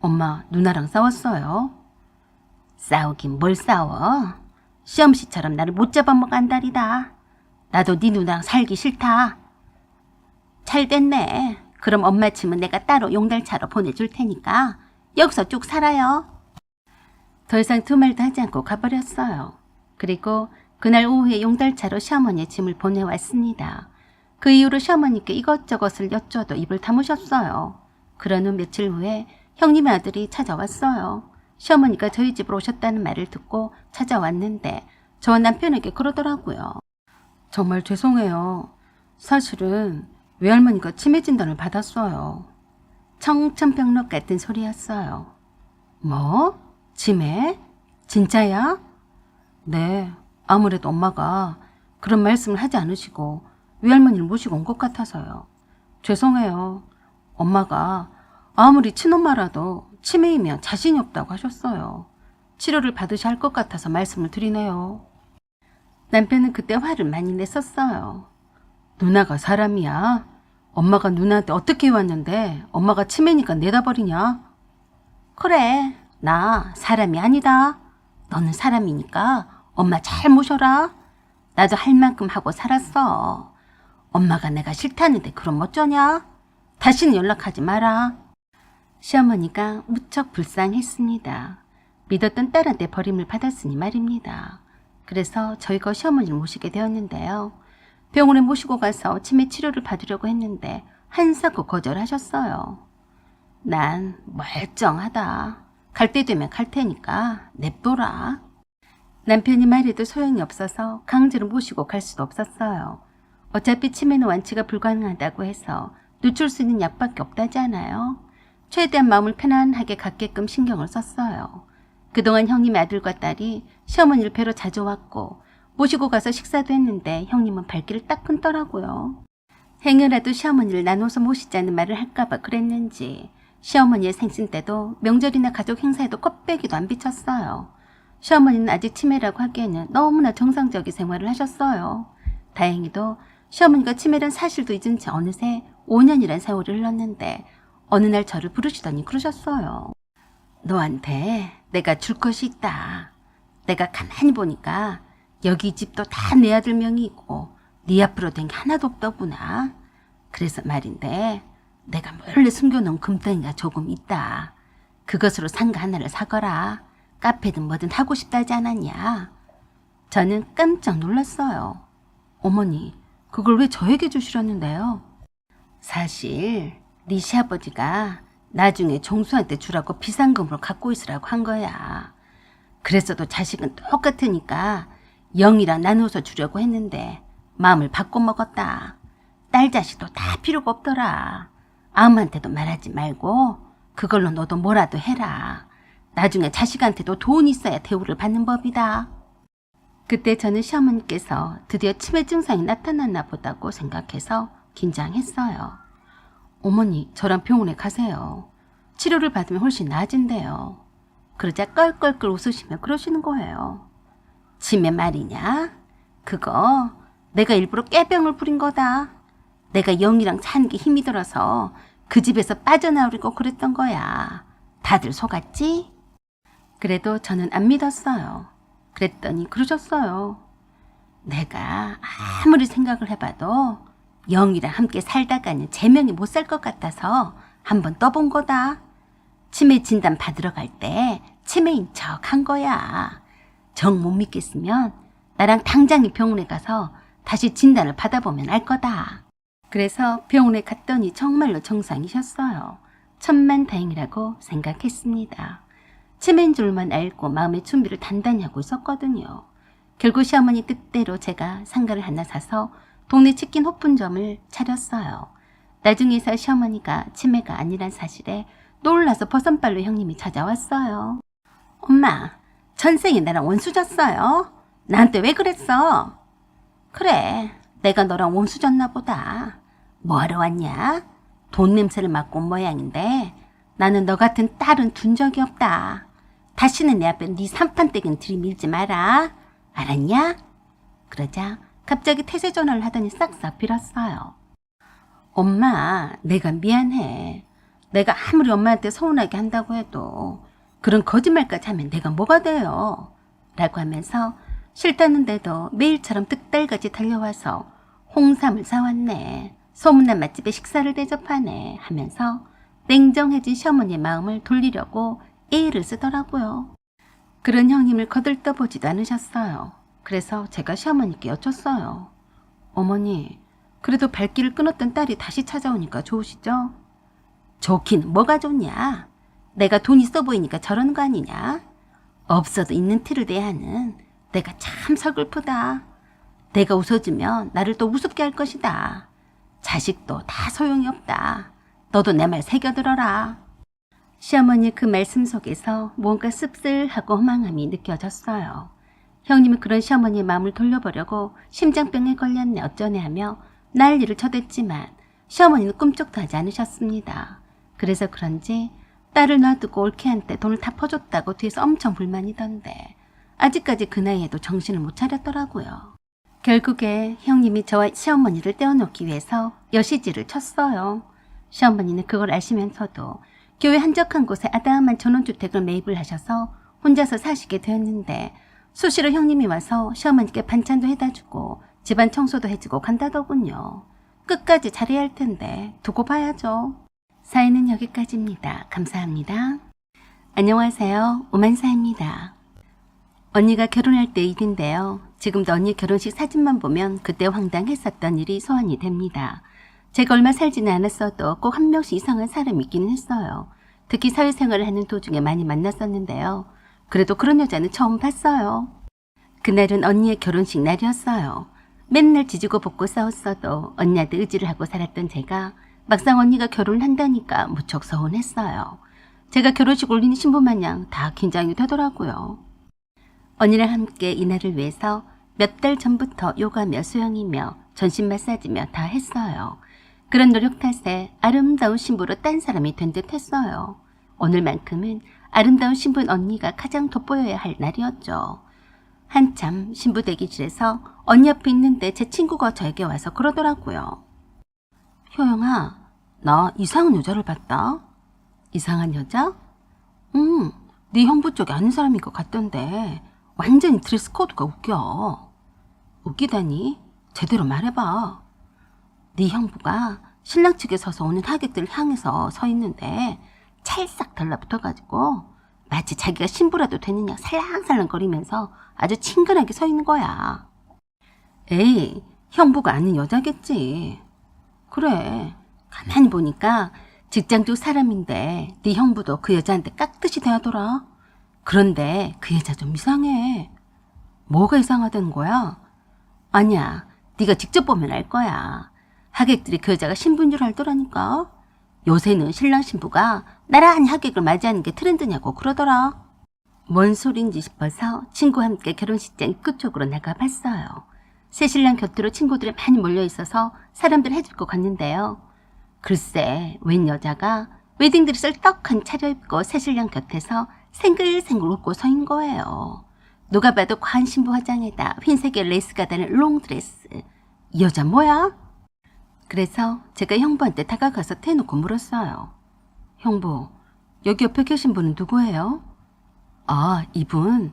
엄마, 누나랑 싸웠어요? 싸우긴 뭘 싸워. 시험씨처럼 나를 못 잡아먹어 안달이다. 나도 네 누나랑 살기 싫다. 잘 됐네. 그럼 엄마 짐은 내가 따로 용달차로 보내줄 테니까 여기서 쭉 살아요. 더 이상 두 말도 하지 않고 가버렸어요. 그리고 그날 오후에 용달차로 시어머니의 짐을 보내왔습니다. 그 이후로 시어머니께 이것저것을 여쭤도 입을 다무셨어요. 그런 후 며칠 후에 형님의 아들이 찾아왔어요. 시어머니가 저희 집으로 오셨다는 말을 듣고 찾아왔는데 저와 남편에게 그러더라고요. 정말 죄송해요. 사실은 외할머니가 치매 진단을 받았어요. 청천벽력 같은 소리였어요. 뭐? 치매? 진짜야? 네, 아무래도 엄마가 그런 말씀을 하지 않으시고 외할머니를 모시고 온 것 같아서요. 죄송해요. 엄마가 아무리 친엄마라도 치매이면 자신이 없다고 하셨어요. 치료를 받으셔야 할 것 같아서 말씀을 드리네요. 남편은 그때 화를 많이 냈었어요. 누나가 사람이야? 엄마가 누나한테 어떻게 해왔는데 엄마가 치매니까 내다버리냐? 그래, 나 사람이 아니다. 너는 사람이니까 엄마 잘 모셔라. 나도 할 만큼 하고 살았어. 엄마가 내가 싫다는데 그럼 어쩌냐? 다시는 연락하지 마라. 시어머니가 무척 불쌍했습니다. 믿었던 딸한테 버림을 받았으니 말입니다. 그래서 저희가 시어머니를 모시게 되었는데요. 병원에 모시고 가서 치매 치료를 받으려고 했는데 한사코 거절하셨어요. 난 멀쩡하다. 갈 때 되면 갈 테니까 냅둬라. 남편이 말해도 소용이 없어서 강제로 모시고 갈 수도 없었어요. 어차피 치매는 완치가 불가능하다고 해서 늦출 수 있는 약밖에 없다잖아요. 최대한 마음을 편안하게 갖게끔 신경을 썼어요. 그동안 형님의 아들과 딸이 시어머니를 뵈러 자주 왔고 모시고 가서 식사도 했는데 형님은 발길을 딱 끊더라고요. 행여라도 시어머니를 나눠서 모시자는 말을 할까봐 그랬는지 시어머니의 생신 때도 명절이나 가족 행사에도 껍데기도 안 비쳤어요. 시어머니는 아직 치매라고 하기에는 너무나 정상적인 생활을 하셨어요. 다행히도 시어머니가 치매란 사실도 잊은 채 어느새 5년이란 세월이 흘렀는데 어느 날 저를 부르시더니 그러셨어요. 너한테 내가 줄 것이 있다. 내가 가만히 보니까 여기 집도 다 내 아들 명의고 네 앞으로 된 게 하나도 없더구나. 그래서 말인데 내가 몰래 숨겨놓은 금덩이가 조금 있다. 그것으로 상가 하나를 사거라. 카페든 뭐든 하고 싶다 하지 않았냐. 저는 깜짝 놀랐어요. 어머니, 그걸 왜 저에게 주시렸는데요? 사실 네 시아버지가 나중에 종수한테 주라고 비상금으로 갖고 있으라고 한 거야. 그랬어도 자식은 똑같으니까 영이랑 나누어서 주려고 했는데 마음을 바꿔 먹었다. 딸 자식도 다 필요가 없더라. 아무한테도 말하지 말고 그걸로 너도 뭐라도 해라. 나중에 자식한테도 돈 있어야 대우를 받는 법이다. 그때 저는 시어머니께서 드디어 치매 증상이 나타났나 보다고 생각해서 긴장했어요. 어머니, 저랑 병원에 가세요. 치료를 받으면 훨씬 나아진대요. 그러자 껄껄껄 웃으시며 그러시는 거예요. 치매 말이냐? 그거 내가 일부러 깨병을 부린 거다. 내가 영이랑 사는 게 힘이 들어서 그 집에서 빠져나오려고 그랬던 거야. 다들 속았지? 그래도 저는 안 믿었어요. 그랬더니 그러셨어요. 내가 아무리 생각을 해봐도 영이랑 함께 살다가는 제명이 못 살 것 같아서 한번 떠본 거다. 치매 진단 받으러 갈 때 치매인 척 한 거야. 정 못 믿겠으면 나랑 당장에 병원에 가서 다시 진단을 받아보면 알 거다. 그래서 병원에 갔더니 정말로 정상이셨어요. 천만다행이라고 생각했습니다. 치매인 줄만 알고 마음의 준비를 단단히 하고 있었거든요. 결국 시어머니 뜻대로 제가 상가를 하나 사서 동네 치킨 호분점을 차렸어요. 나중에서 시어머니가 치매가 아니란 사실에 놀라서 버선발로 형님이 찾아왔어요. 엄마, 전생에 나랑 원수졌어요? 나한테 왜 그랬어? 그래, 내가 너랑 원수졌나 보다. 뭐하러 왔냐? 돈 냄새를 맡고 온 모양인데 나는 너 같은 딸은 둔 적이 없다. 다시는 내 앞에 네 삼판떼기는 들이밀지 마라. 알았냐? 그러자 갑자기 태세 전화를 하더니 싹싹 빌었어요. 엄마, 내가 미안해. 내가 아무리 엄마한테 서운하게 한다고 해도 그런 거짓말까지 하면 내가 뭐가 돼요? 라고 하면서 싫다는데도 매일처럼 득달같이 달려와서 홍삼을 사왔네. 소문난 맛집에 식사를 대접하네 하면서 냉정해진 시어머니의 마음을 돌리려고 애를 쓰더라고요. 그런 형님을 거들떠보지도 않으셨어요. 그래서 제가 시어머니께 여쭸어요. 어머니, 그래도 발길을 끊었던 딸이 다시 찾아오니까 좋으시죠? 좋긴 뭐가 좋냐? 내가 돈 있어 보이니까 저러는 거 아니냐? 없어도 있는 티를 내야 하는 내가 참 서글프다. 내가 웃어주면 나를 또 우습게 할 것이다. 자식도 다 소용이 없다. 너도 내 말 새겨들어라. 시어머니의 그 말씀 속에서 뭔가 씁쓸하고 허망함이 느껴졌어요. 형님은 그런 시어머니의 마음을 돌려보려고 심장병에 걸렸네 어쩌네 하며 난리를 쳐댔지만 시어머니는 꿈쩍도 하지 않으셨습니다. 그래서 그런지 딸을 놔두고 올케한테 돈을 다 퍼줬다고 뒤에서 엄청 불만이던데 아직까지 그 나이에도 정신을 못 차렸더라고요. 결국에 형님이 저와 시어머니를 떼어놓기 위해서 여시지를 쳤어요. 시어머니는 그걸 아시면서도 교회 한적한 곳에 아담한 전원주택을 매입을 하셔서 혼자서 사시게 되었는데 수시로 형님이 와서 시어머니께 반찬도 해다 주고 집안 청소도 해주고 간다더군요. 끝까지 잘해야 할 텐데 두고 봐야죠. 사연은 여기까지입니다. 감사합니다. 안녕하세요. 오만사입니다. 언니가 결혼할 때 일인데요. 지금도 언니 결혼식 사진만 보면 그때 황당했었던 일이 소환이 됩니다. 제가 얼마 살지는 않았어도 꼭 한 명씩 이상한 사람이 있기는 했어요. 특히 사회생활을 하는 도중에 많이 만났었는데요. 그래도 그런 여자는 처음 봤어요. 그날은 언니의 결혼식 날이었어요. 맨날 지지고 볶고 싸웠어도 언니한테 의지를 하고 살았던 제가 막상 언니가 결혼을 한다니까 무척 서운했어요. 제가 결혼식 올리는 신부 마냥 다 긴장이 되더라고요. 언니랑 함께 이날을 위해서 몇 달 전부터 요가며 수영이며 전신 마사지며 다 했어요. 그런 노력 탓에 아름다운 신부로 딴 사람이 된 듯 했어요. 오늘만큼은 아름다운 신부인 언니가 가장 돋보여야 할 날이었죠. 한참 신부 대기실에서 언니 옆에 있는데 제 친구가 저에게 와서 그러더라고요. 효영아, 나 이상한 여자를 봤다. 이상한 여자? 응, 네 형부 쪽에 아는 사람인 것 같던데 완전히 드레스 코드가 웃겨. 웃기다니? 제대로 말해봐. 네 형부가 신랑 측에 서서 오는 하객들을 향해서 서 있는데 찰싹 달라붙어가지고 마치 자기가 신부라도 되느냐 살랑살랑 거리면서 아주 친근하게 서 있는 거야. 에이, 형부가 아는 여자겠지. 그래, 가만히 보니까 직장 쪽 사람인데 네 형부도 그 여자한테 깍듯이 대하더라. 그런데 그 여자 좀 이상해. 뭐가 이상하다는 거야? 아니야, 네가 직접 보면 알 거야. 하객들이 그 여자가 신부인 줄 알더라니까. 요새는 신랑 신부가 나란히 하객을 맞이하는 게 트렌드냐고 그러더라. 뭔 소린지 싶어서 친구와 함께 결혼식장 입구 쪽으로 나가봤어요. 새신랑 곁으로 친구들이 많이 몰려있어서 사람들 해집고 갔는데요. 글쎄, 웬 여자가 웨딩드레스를 떡하니 차려입고 새신랑 곁에서 생글생글 웃고 서인 거예요. 누가 봐도 과한 신부 화장에다 흰색의 레이스가 다는 롱드레스. 이 여자 뭐야? 그래서 제가 형부한테 다가가서 대놓고 물었어요. 형부, 여기 옆에 계신 분은 누구예요? 아, 이분.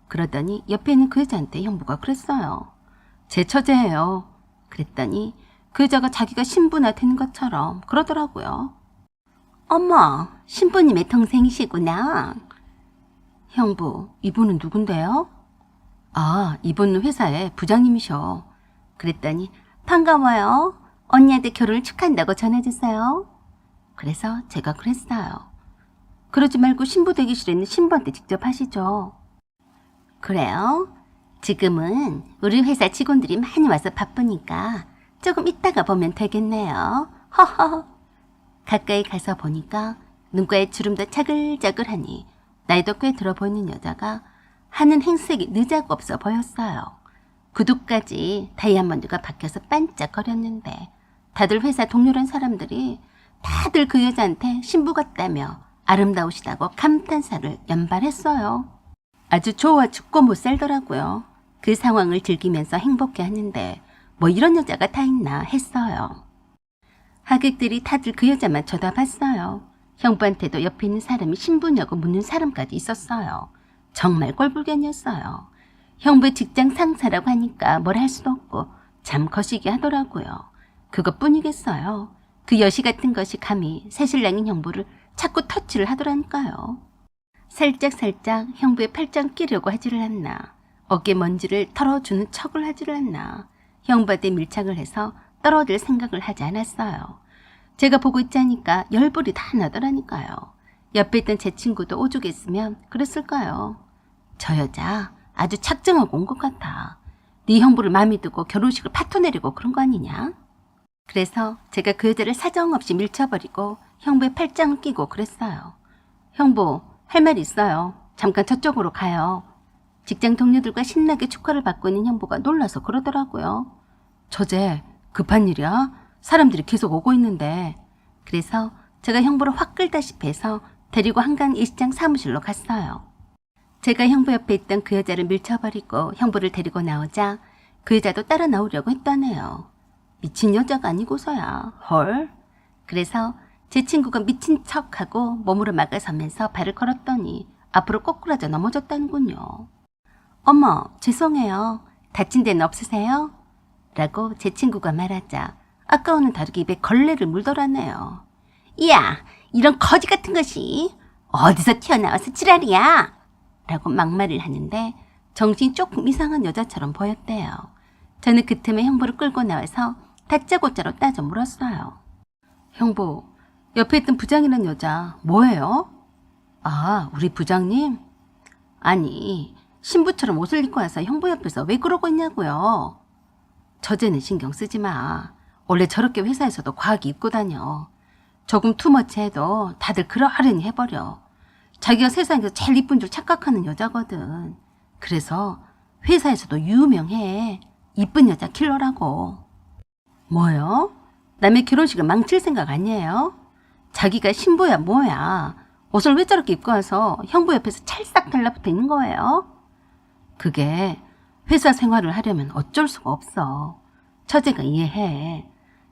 그러더니 옆에 있는 그 여자한테 형부가 그랬어요. 제 처제예요. 그랬더니 그 여자가 자기가 신부나 되는 것처럼 그러더라고요. 어머, 신부님의 동생이시구나. 형부, 이분은 누군데요? 아, 이분은 회사의 부장님이셔. 그랬더니 반가워요. 언니한테 결혼을 축하한다고 전해주세요. 그래서 제가 그랬어요. 그러지 말고 신부 대기실에 있는 신부한테 직접 하시죠. 그래요? 지금은 우리 회사 직원들이 많이 와서 바쁘니까 조금 이따가 보면 되겠네요. 허허. 가까이 가서 보니까 눈가에 주름도 차글차글하니 나이도 꽤 들어 보이는 여자가 하는 행색이 느자고 없어 보였어요. 구두까지 다이아몬드가 박혀서 반짝거렸는데 다들 회사 동료란 사람들이 다들 그 여자한테 신부 같다며 아름다우시다고 감탄사를 연발했어요. 아주 좋아 죽고 못 살더라고요. 그 상황을 즐기면서 행복해하는데 뭐 이런 여자가 다 있나 했어요. 하객들이 다들 그 여자만 쳐다봤어요. 형부한테도 옆에 있는 사람이 신부냐고 묻는 사람까지 있었어요. 정말 꼴불견이었어요. 형부의 직장 상사라고 하니까 뭘 할 수도 없고 참 거시기 하더라고요. 그것뿐이겠어요. 그 여시 같은 것이 감히 새신랑인 형부를 자꾸 터치를 하더라니까요. 살짝살짝 형부의 팔짱 끼려고 하지를 않나. 어깨 먼지를 털어주는 척을 하지를 않나. 형부한테 밀착을 해서 떨어질 생각을 하지 않았어요. 제가 보고 있자니까 열불이 다 나더라니까요. 옆에 있던 제 친구도 오죽했으면 그랬을까요. 저 여자 아주 착정하고 온 것 같아. 네 형부를 마음에 두고 결혼식을 파토내려고 그런 거 아니냐? 그래서 제가 그 여자를 사정없이 밀쳐버리고 형부의 팔짱을 끼고 그랬어요. 형부, 할 말 있어요. 잠깐 저쪽으로 가요. 직장 동료들과 신나게 축하를 받고 있는 형부가 놀라서 그러더라고요. 저제 급한 일이야? 사람들이 계속 오고 있는데. 그래서 제가 형부를 확 끌다시피 해서 데리고 한강 일시장 사무실로 갔어요. 제가 형부 옆에 있던 그 여자를 밀쳐버리고 형부를 데리고 나오자 그 여자도 따라 나오려고 했다네요. 미친 여자가 아니고서야. 헐. 그래서 제 친구가 미친 척하고 몸으로 막아서면서 발을 걸었더니 앞으로 꼬꾸라져 넘어졌다는군요. 어머, 죄송해요. 다친 데는 없으세요? 라고 제 친구가 말하자 아까와는 다르게 입에 걸레를 물더라네요. 이야, 이런 거지 같은 것이 어디서 튀어나와서 지랄이야? 라고 막말을 하는데 정신이 조금 이상한 여자처럼 보였대요. 저는 그 틈에 형부를 끌고 나와서 다짜고짜로 따져 물었어요. 형부, 옆에 있던 부장이란 여자 뭐예요? 아, 우리 부장님? 아니, 신부처럼 옷을 입고 와서 형부 옆에서 왜 그러고 있냐고요. 저제는 신경 쓰지 마. 원래 저렇게 회사에서도 과하게 입고 다녀. 조금 투머치해도 다들 그러하려니 해버려. 자기가 세상에서 제일 이쁜 줄 착각하는 여자거든. 그래서 회사에서도 유명해. 이쁜 여자 킬러라고. 뭐요? 남의 결혼식을 망칠 생각 아니에요? 자기가 신부야 뭐야. 옷을 왜 저렇게 입고 와서 형부 옆에서 찰싹 달라붙어 있는 거예요? 그게 회사 생활을 하려면 어쩔 수가 없어. 처제가 이해해.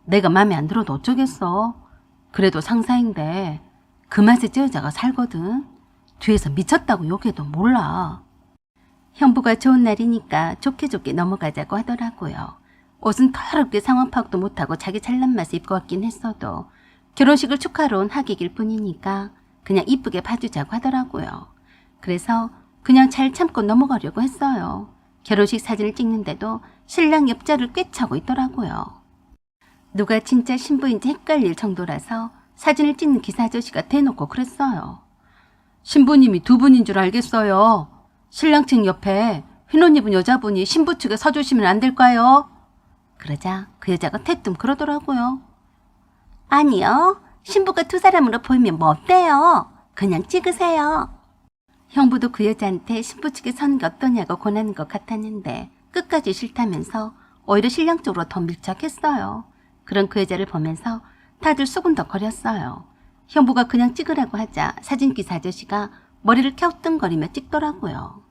내가 마음에 안 들어도 어쩌겠어. 그래도 상사인데 그 맛에 저 여자가 살거든. 뒤에서 미쳤다고 욕해도 몰라. 형부가 좋은 날이니까 좋게 좋게 넘어가자고 하더라고요. 옷은 더럽게 상황 파악도 못하고 자기 잘난 맛에 입고 왔긴 했어도 결혼식을 축하러 온 하객일 뿐이니까 그냥 이쁘게 봐주자고 하더라고요. 그래서 그냥 잘 참고 넘어가려고 했어요. 결혼식 사진을 찍는데도 신랑 옆자리를 꿰차고 있더라고요. 누가 진짜 신부인지 헷갈릴 정도라서 사진을 찍는 기사 아저씨가 대놓고 그랬어요. 신부님이 두 분인 줄 알겠어요. 신랑 측 옆에 흰옷 입은 여자분이 신부 측에 서주시면 안 될까요? 그러자 그 여자가 대뜸 그러더라고요. 아니요. 신부가 두 사람으로 보이면 뭐 어때요? 그냥 찍으세요. 형부도 그 여자한테 신부 측에 서는 게 어떠냐고 권하는 것 같았는데 끝까지 싫다면서 오히려 신랑 쪽으로 더 밀착했어요. 그런 그 여자를 보면서 다들 수군덕거렸어요. 형부가 그냥 찍으라고 하자 사진기사 아저씨가 머리를 갸우뚱거리며 찍더라고요.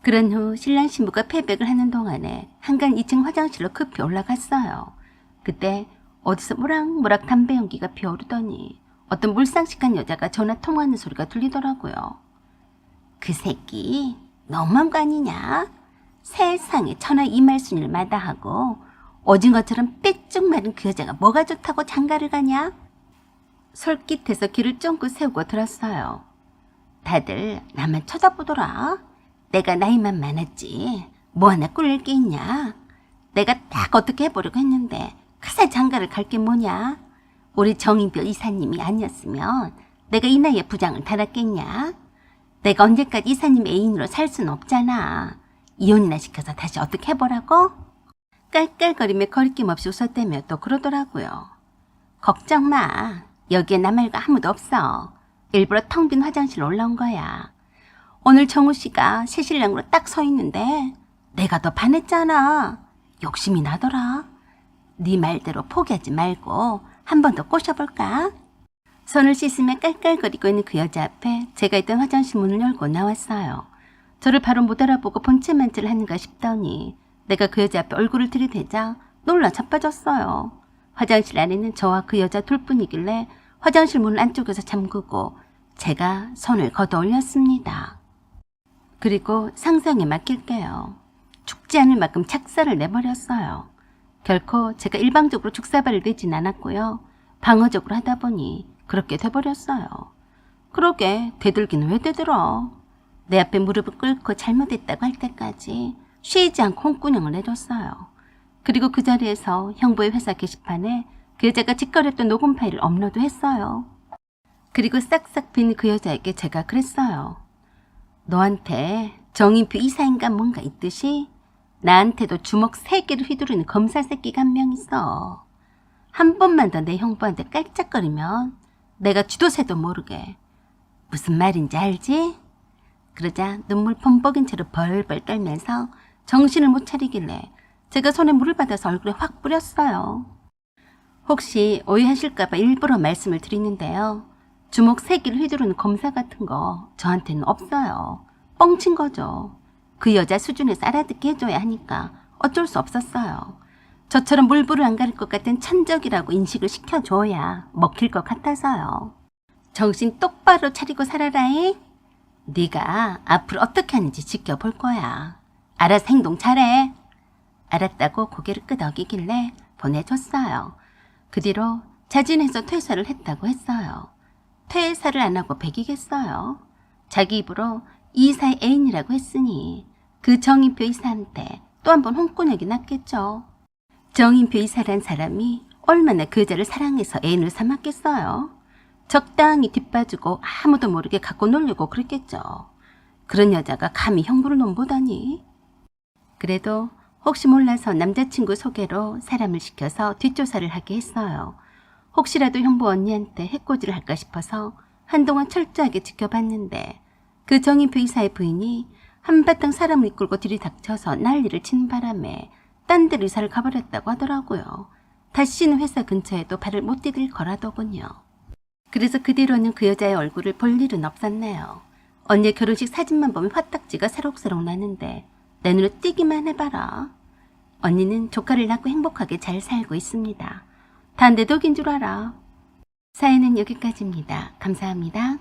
그런 후 신랑 신부가 패백을 하는 동안에 한간 2층 화장실로 급히 올라갔어요. 그때 어디서 모락모락 담배 연기가 피어오르더니 어떤 물상식한 여자가 전화 통화하는 소리가 들리더라고요. 그 새끼 너무한 거 아니냐? 세상에 천하 이말순위를 마다하고 오징어처럼 빼쭉 마른 그 여자가 뭐가 좋다고 장가를 가냐? 솔깃해서 귀를 쫑긋 세우고 들었어요. 다들 나만 쳐다보더라. 내가 나이만 많았지 뭐 하나 꿀릴 게 있냐? 내가 딱 어떻게 해보려고 했는데 그새 장가를 갈 게 뭐냐? 우리 정인표 이사님이 아니었으면 내가 이 나이에 부장을 달았겠냐? 내가 언제까지 이사님 애인으로 살 수는 없잖아. 이혼이나 시켜서 다시 어떻게 해보라고? 깔깔거리며 거리낌 없이 웃었다며 또 그러더라고요. 걱정 마. 여기에 나 말고 아무도 없어. 일부러 텅 빈 화장실 올라온 거야. 오늘 정우 씨가 새신랑으로 딱 서 있는데 내가 더 반했잖아. 욕심이 나더라. 네 말대로 포기하지 말고 한 번 더 꼬셔볼까? 손을 씻으며 깔깔거리고 있는 그 여자 앞에 제가 있던 화장실 문을 열고 나왔어요. 저를 바로 못 알아보고 본체만질을 하는가 싶더니 내가 그 여자 앞에 얼굴을 들이대자 놀라 자빠졌어요. 화장실 안에는 저와 그 여자 둘뿐이길래 화장실 문을 안쪽에서 잠그고 제가 손을 걷어 올렸습니다. 그리고 상상에 맡길게요. 죽지 않을 만큼 착사를 내버렸어요. 결코 제가 일방적으로 죽사발을 내진 않았고요. 방어적으로 하다 보니 그렇게 돼버렸어요. 그러게 대들기는 왜 대들어. 내 앞에 무릎을 꿇고 잘못했다고 할 때까지 쉬지 않고 홍군형을 내줬어요. 그리고 그 자리에서 형부의 회사 게시판에 그 여자가 짓거렸던 녹음 파일을 업로드했어요. 그리고 싹싹 빈 그 여자에게 제가 그랬어요. 너한테 정인표 이사인가 뭔가 있듯이 나한테도 주먹 3개를 휘두르는 검사 새끼가 한 명 있어. 한 번만 더 내 형부한테 깔짝거리면 내가 쥐도새도 모르게. 무슨 말인지 알지? 그러자 눈물 범벅인 채로 벌벌 떨면서 정신을 못 차리길래 제가 손에 물을 받아서 얼굴에 확 뿌렸어요. 혹시 오해하실까봐 일부러 말씀을 드리는데요. 주먹 3개를 휘두르는 검사 같은 거 저한테는 없어요. 뻥친 거죠. 그 여자 수준에서 알아듣게 해줘야 하니까 어쩔 수 없었어요. 저처럼 물불을 안 가릴 것 같은 천적이라고 인식을 시켜줘야 먹힐 것 같아서요. 정신 똑바로 차리고 살아라잉. 네가 앞으로 어떻게 하는지 지켜볼 거야. 알아서 행동 잘해. 알았다고 고개를 끄덕이길래 보내줬어요. 그 뒤로 자진해서 퇴사를 했다고 했어요. 퇴사를 안 하고 배기겠어요. 자기 입으로 이사의 애인이라고 했으니 그 정인표 이사한테 또 한 번 홍군역이 났겠죠. 정인표 이사란 사람이 얼마나 그 여자를 사랑해서 애인을 삼았겠어요. 적당히 뒷봐주고 아무도 모르게 갖고 놀려고 그랬겠죠. 그런 여자가 감히 형부를 넘보다니. 그래도 혹시 몰라서 남자친구 소개로 사람을 시켜서 뒷조사를 하게 했어요. 혹시라도 형부 언니한테 해코지를 할까 싶어서 한동안 철저하게 지켜봤는데 그 정인표 이사의 부인이 한바탕 사람을 이끌고 들이닥쳐서 난리를 치는 바람에 딴 데로 이사를 가버렸다고 하더라고요. 다시는 회사 근처에도 발을 못 디딜 거라더군요. 그래서 그 뒤로는 그 여자의 얼굴을 볼 일은 없었네요. 언니의 결혼식 사진만 보면 화딱지가 새록새록 나는데 내 눈에 띄기만 해봐라. 언니는 조카를 낳고 행복하게 잘 살고 있습니다. 다 내 덕인 줄 알아. 사연은 여기까지입니다. 감사합니다.